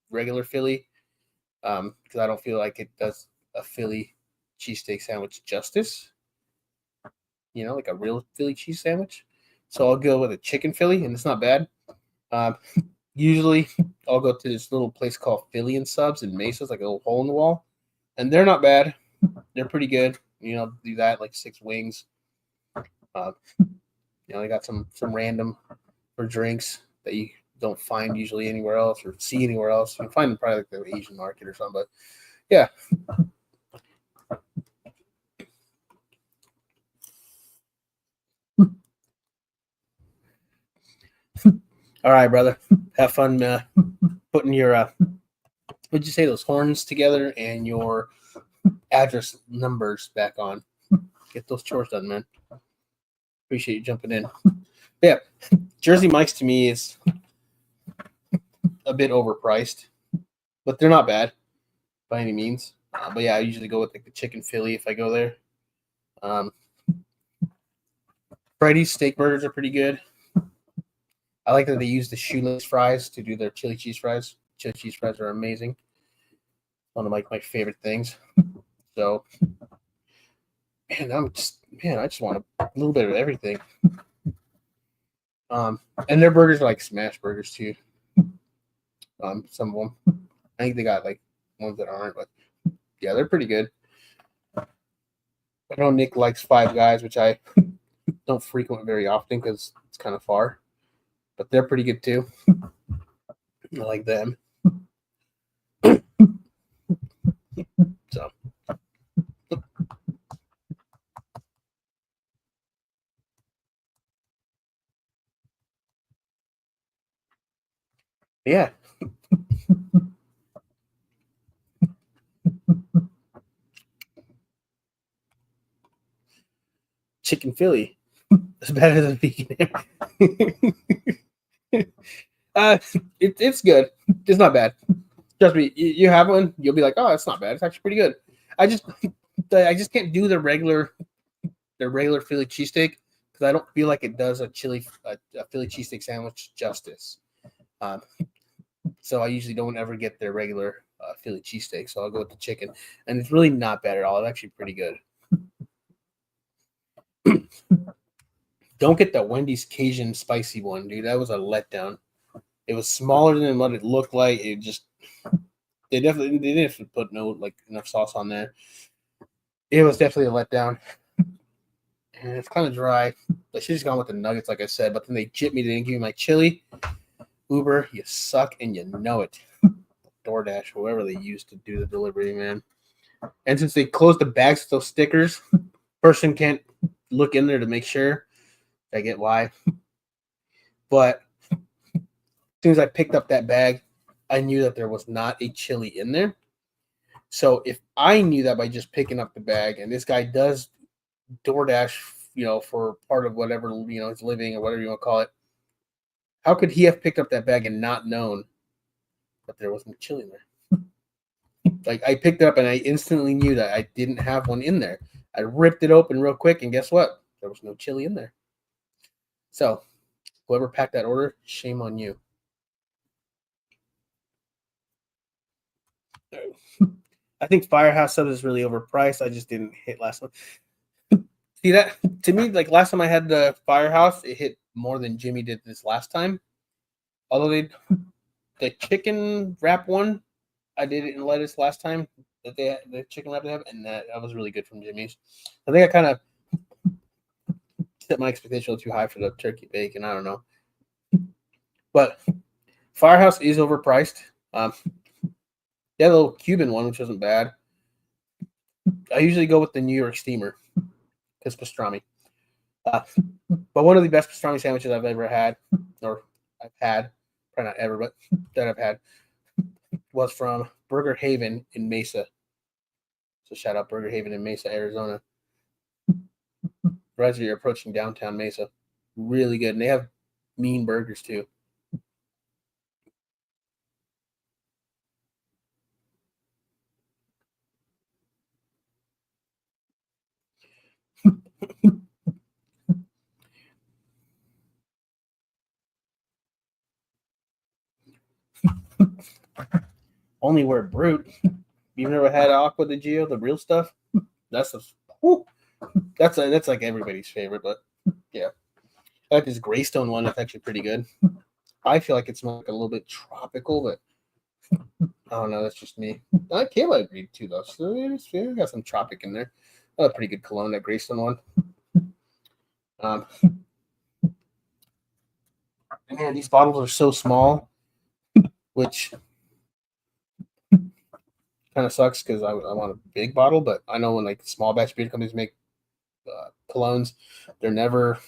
regular Philly, because I don't feel like it does a Philly cheesesteak sandwich justice. Like a real Philly cheese sandwich. So I'll go with a chicken Philly, and it's not bad. Um, Usually, I'll go to this little place called Philly and Subs in Mesa. It's like a little hole in the wall, and they're not bad. They're pretty good. Do that like 6 wings. Uh, they got some random for drinks that you don't find usually anywhere else or see anywhere else. You can find them probably like the Asian market or something. But yeah. All right, brother. Have fun putting your what'd you say, those horns together and your address numbers back on. Get those chores done, man. Appreciate you jumping in. Yeah, Jersey Mike's to me is a bit overpriced, but they're not bad by any means. But yeah, I usually go with like the chicken Philly if I go there. Freddy's steak burgers are pretty good. I like that they use the shoelace fries to do their chili cheese fries. Chili cheese fries are amazing. One of my favorite things. So, man, I just want a little bit of everything. And their burgers are like smash burgers too. Some of them. I think they got like ones that aren't, but yeah, they're pretty good. I know Nick likes Five Guys, which I don't frequent very often because it's kind of far, but they're pretty good too. I like them. So, yeah. Chicken Philly is better than vegan. It's good. It's not bad. Trust me, you have one, you'll be like, oh, it's not bad. It's actually pretty good. I just can't do the regular Philly cheesesteak because I don't feel like it does a Philly cheesesteak sandwich justice. Um, so I usually don't ever get their regular Philly cheesesteak. So I'll go with the chicken, and it's really not bad at all. It's actually pretty good. Don't get the Wendy's Cajun spicy one, dude. That was a letdown. It was smaller than what it looked like. They didn't put enough sauce on there. It was definitely a letdown. And it's kind of dry. I should just gone with the nuggets, like I said, but then they chipped me. They didn't give me my chili. Uber, you suck and you know it. DoorDash, whoever they used to do the delivery, man. And since they closed the bags with those stickers, person can't look in there to make sure. I get why. But as soon as I picked up that bag, I knew that there was not a chili in there. So if I knew that by just picking up the bag, and this guy does DoorDash, for part of whatever, his living or whatever you want to call it, how could he have picked up that bag and not known that there wasn't chili in there? Like, I picked it up and I instantly knew that I didn't have one in there. I ripped it open real quick, and guess what? There was no chili in there. So whoever packed that order, shame on you. I think Firehouse Subs is really overpriced. I just didn't hit last one. See that to me, like last time I had the Firehouse, it hit more than Jimmy did this last time. Although the chicken wrap one, I did it in lettuce last time that they had, the chicken wrap they have, and that was really good from Jimmy's. I think I kind of set my expectation a little too high for the turkey bacon. I don't know, but Firehouse is overpriced. They had a little Cuban one, which wasn't bad. I usually go with the New York Steamer because pastrami. But one of the best pastrami sandwiches I've ever had, or I've had, probably not ever, but that I've had, was from Burger Haven in Mesa. So shout out Burger Haven in Mesa, Arizona. Right as you're approaching downtown Mesa. Really good. And they have mean burgers too. only wear Brute. You've never had Aqua di Gio, the real stuff? That's a whew, that's like everybody's favorite, but yeah. I like this Greystone one. That's actually pretty good. I feel like it's like a little bit tropical, but I don't know. That's just me. Kayla agreed too, though. So yeah, got some tropic in there. A pretty good cologne, that Greystone one. Man, these bottles are so small, which kind of sucks because I want a big bottle, but I know when like small batch beer companies make colognes, they're never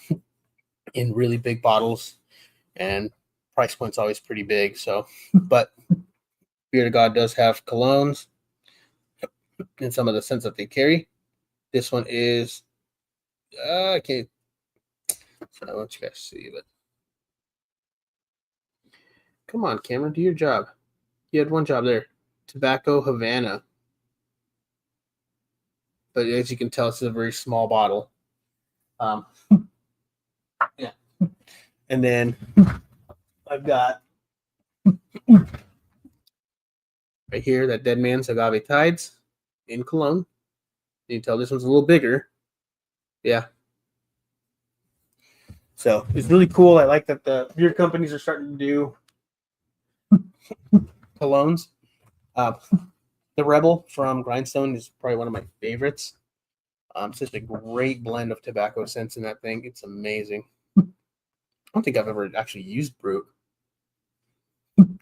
in really big bottles, and price point's always pretty big. So, but Beard of God does have colognes in some of the scents that they carry. This one is I can't. So I don't want you guys to see, but come on, Cameron, do your job. You had one job there. Tobacco Havana. But as you can tell, it's a very small bottle. Yeah. And then I've got right here that Dead Man's Agave Tides in Cologne. You can tell this one's a little bigger. Yeah. So it's really cool. I like that the beer companies are starting to do colognes. The Rebel from Grindstone is probably one of my favorites. Such a great blend of tobacco scents in that thing. It's amazing. I don't think I've ever actually used Brute.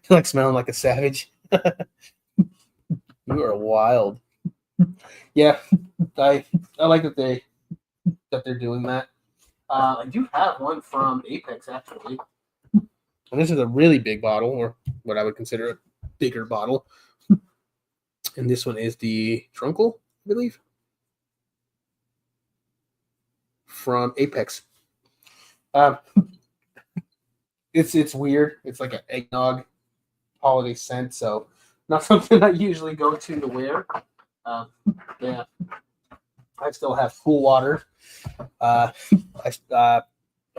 Like smelling like a savage. You are wild. Yeah, I like that they're doing that. I do have one from Apex actually, and this is a really big bottle, or what I would consider a bigger bottle. And this one is the Trunkle, I believe, from Apex. It's weird. It's like an eggnog holiday scent, so not something I usually go to wear. Yeah, I still have Cool Water. I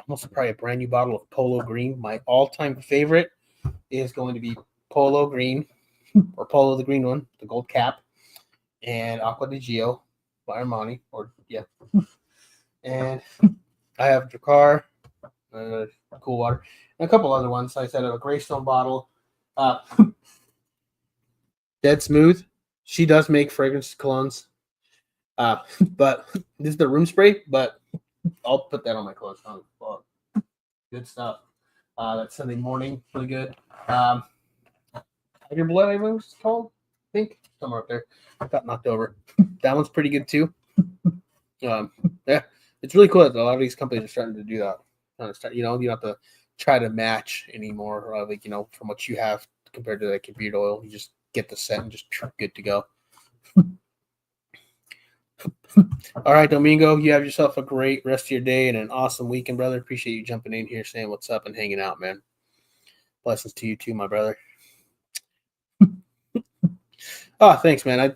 almost probably a brand new bottle of Polo Green. My all-time favorite is going to be Polo Green, or Polo the green one, the gold cap, and Aqua di Gio by Armani, or yeah. And I have Drakkar, Cool Water, and a couple other ones. I said a Greystone bottle. Dead Smooth. She does make fragrance colognes. But this is the room spray, but I'll put that on my clothes. Oh, good stuff. That's Sunday morning. Really good. Tiger Blood, I believe it's called. I think somewhere up there. I got knocked over. That one's pretty good too. Yeah, it's really cool that a lot of these companies are starting to do that. You don't have to try to match anymore, like from what you have compared to like beard oil. You just get the scent and just good to go. All right, Domingo, you have yourself a great rest of your day and an awesome weekend, brother. Appreciate you jumping in here, saying what's up and hanging out, man. Blessings to you too, my brother. Oh, thanks, man.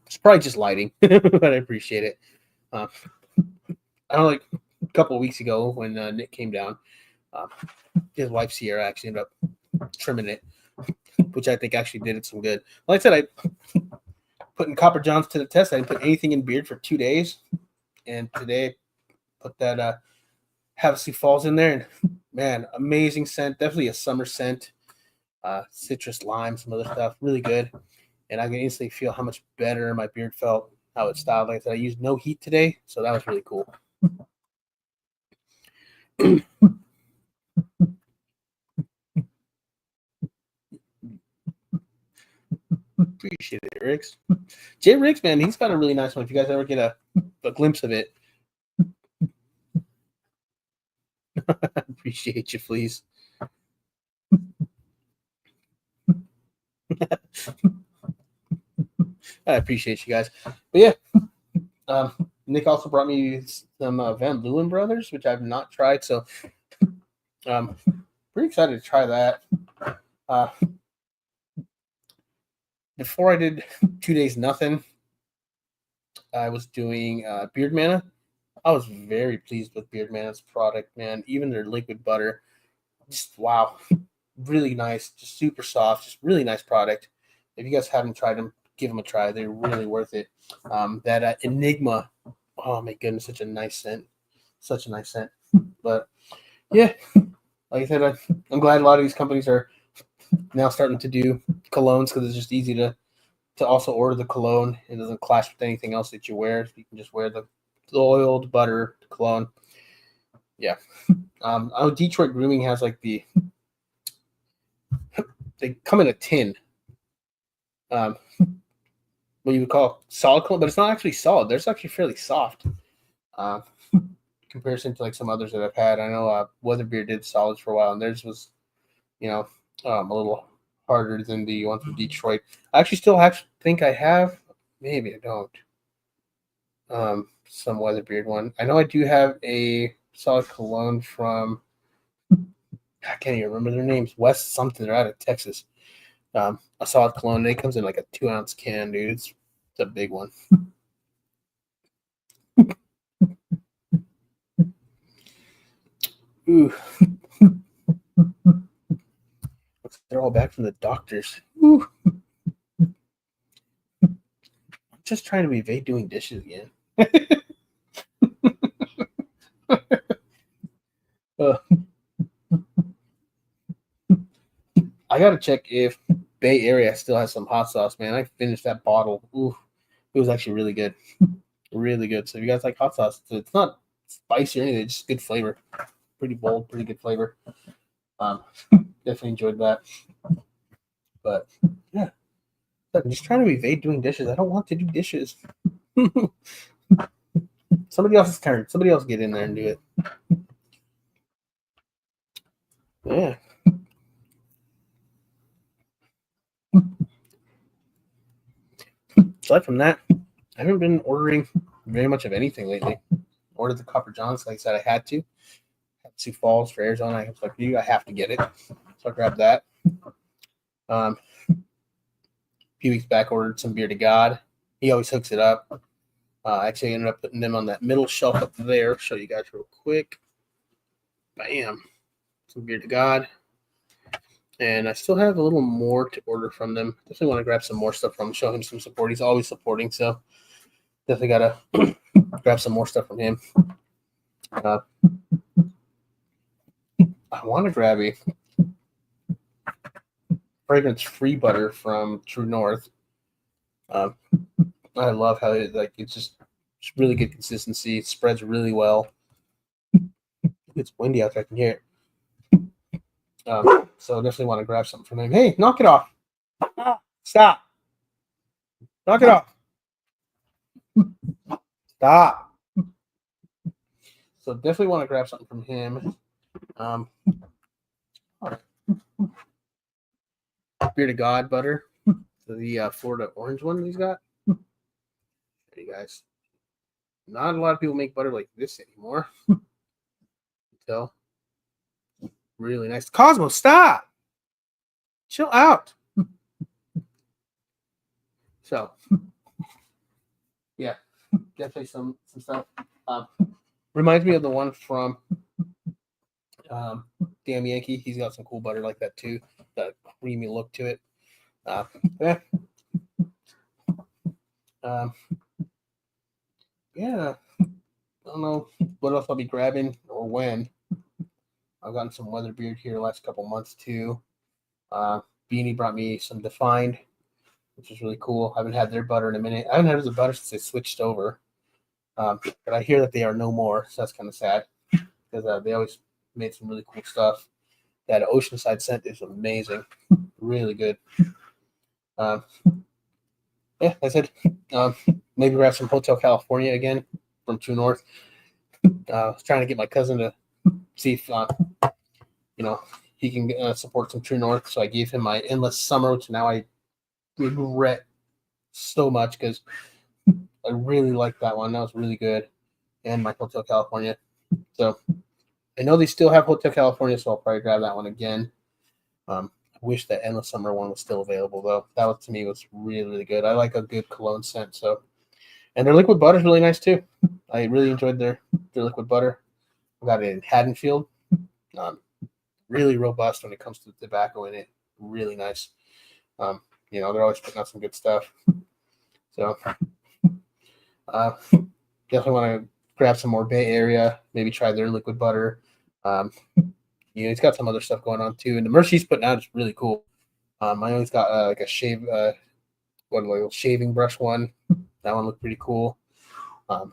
It's probably just lighting, but I appreciate it. I know, like a couple of weeks ago when Nick came down, his wife Sierra actually ended up trimming it, which I think actually did it some good. Like I said, I putting Copper Johns to the test. I didn't put anything in beard for 2 days, and today put that Havasu Falls in there, and man, amazing scent. Definitely a summer scent. Citrus, lime, some other stuff, really good. And I can instantly feel how much better my beard felt, how it styled. Like I said, I used no heat today, so that was really cool. Appreciate it, Riggs. Jay Riggs, man, he's got a really nice one. If you guys ever get a glimpse of it, appreciate you, please. I appreciate you guys. But yeah, Nick also brought me some Van Leeuwen Brothers, which I've not tried. So pretty excited to try that. Before I did 2 days nothing, I was doing Beard Mana. I was very pleased with Beard Mana's product, man. Even their liquid butter, just wow, really nice, just super soft, just really nice product. If you guys haven't tried them, give them a try. They're really worth it. That Enigma, oh my goodness, such a nice scent. Such a nice scent. But yeah, like I said, I'm glad a lot of these companies are now starting to do colognes because it's just easy to also order the cologne. It doesn't clash with anything else that you wear. So you can just wear the oil, the butter, the cologne. Yeah. Detroit Grooming has like they come in a tin. What you would call solid cologne, but it's not actually solid. They're actually fairly soft. Uh, comparison to like some others that I've had. I know Weatherbeard did solids for a while, and theirs was, a little harder than the one from Detroit. I actually still think I have. Maybe I don't. Some Weatherbeard one. I know I do have a solid cologne from. I can't even remember their names. West something. They're out of Texas. A solid cologne. It comes in like a 2-ounce can, dude. It's a big one. Ooh. They're all back from the doctors. Ooh. I'm just trying to evade doing dishes again. I gotta check if Bay Area still has some hot sauce, man. I finished that bottle. Ooh, it was actually really good. Really good. So if you guys like hot sauce, it's not spicy or anything, it's just good flavor. Pretty bold, pretty good flavor. Definitely enjoyed that. But yeah. I'm just trying to evade doing dishes. I don't want to do dishes. Somebody else's turn. Somebody else get in there and do it. Yeah. Aside from that, I haven't been ordering very much of anything lately. Ordered the Copper Johns, like I said, I had to. Sioux Falls for Arizona. I was like, I have to get it. So I grabbed that. A few weeks back, ordered some Beer to God. He always hooks it up. Actually, I ended up putting them on that middle shelf up there. I'll show you guys real quick. Bam. Some Beer to God. And I still have a little more to order from them. Definitely want to grab some more stuff from him, show him some support. He's always supporting, so definitely got to grab some more stuff from him. I want to grab a fragrance-free butter from True North. I love how it's just really good consistency. It spreads really well. It's windy out there. I can hear it. So definitely want to grab something from him. Hey, knock it off. Stop. Knock it off. Stop. So definitely want to grab something from him. Beer to God butter. The Florida orange one he's got. There you guys. Not a lot of people make butter like this anymore. So really nice. Cosmo, stop. Chill out. So yeah, definitely some stuff. Reminds me of the one from Damn Yankee. He's got some cool butter like that too. The creamy look to it. Yeah. Yeah. I don't know what else I'll be grabbing or when. I've gotten some Weatherbeard here the last couple months too. Beanie brought me some Defined, which is really cool. I haven't had their butter in a minute. I haven't had their butter since they switched over. But I hear that they are no more, so that's kind of sad because they always made some really cool stuff. That Oceanside scent is amazing, really good. Yeah, I said maybe grab some Hotel California again from True North. I was trying to get my cousin to see if he can support some True North, so I gave him my Endless Summer, which now I regret so much because I really liked that one. That was really good, and my Hotel California. So I know they still have Hotel California, so I'll probably grab that one again. I wish that Endless Summer one was still available, though. That was, to me, was really, really good. I like a good cologne scent, so. And their liquid butter is really nice, too. I really enjoyed their liquid butter. I got it in Haddonfield. Really robust when it comes to tobacco in it. Really nice. they're always putting out some good stuff. So definitely want to grab some more Bay Area, maybe try their liquid butter. He's got some other stuff going on too, and the merch he's putting out is really cool. I know he's got like a shaving brush one. That one looked pretty cool. One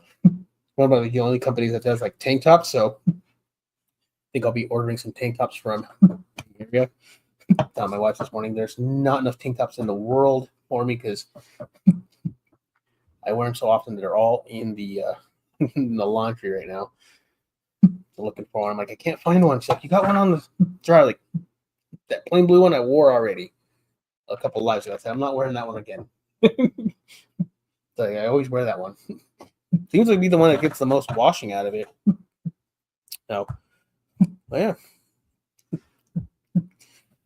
of the only companies that does like tank tops, so I think I'll be ordering some tank tops from the area. Telling my wife this morning there's not enough tank tops in the world for me because I wear them so often that they're all in the in the laundry right now. Looking for one. I'm like, I can't find one. She's like, you got one on the dryer? Like that plain blue one I wore already a couple of lives ago. I said, I'm not wearing that one again. So I always wear that one. Seems to be the one that gets the most washing out of it. So, yeah.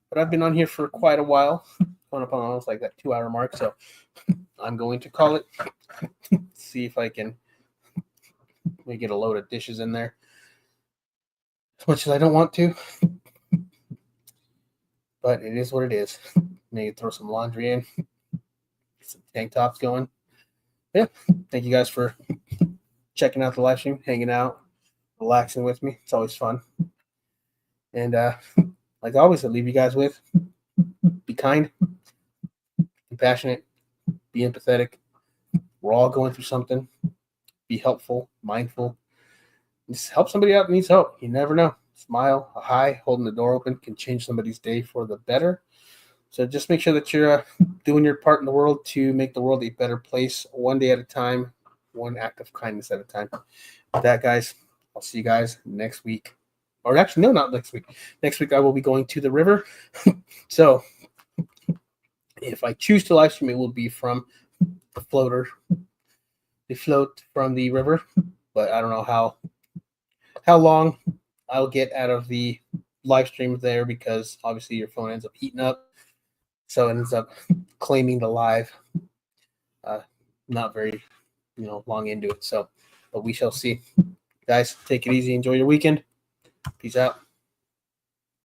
But I've been on here for quite a while, going up on almost like that 2-hour mark. So I'm going to call it. See if I can get a load of dishes in there. As much as I don't want to. But it is what it is. Maybe throw some laundry in. Get some tank tops going. Yeah. Thank you guys for checking out the live stream, hanging out, relaxing with me. It's always fun. And like always, I leave you guys with be kind, compassionate, be empathetic. We're all going through something. Be helpful, mindful. Just help somebody out that needs help. You never know. Smile, a hi, holding the door open can change somebody's day for the better. So just make sure that you're doing your part in the world to make the world a better place, one day at a time, one act of kindness at a time. With that, guys, I'll see you guys next week. Or actually, no, not next week. Next week, I will be going to the river. So if I choose to live stream, it will be from the floater. The float from the river. But I don't know how long I'll get out of the live stream there because obviously your phone ends up heating up. So it ends up claiming the live. Not very, long into it. So, but we shall see. Guys, take it easy. Enjoy your weekend. Peace out.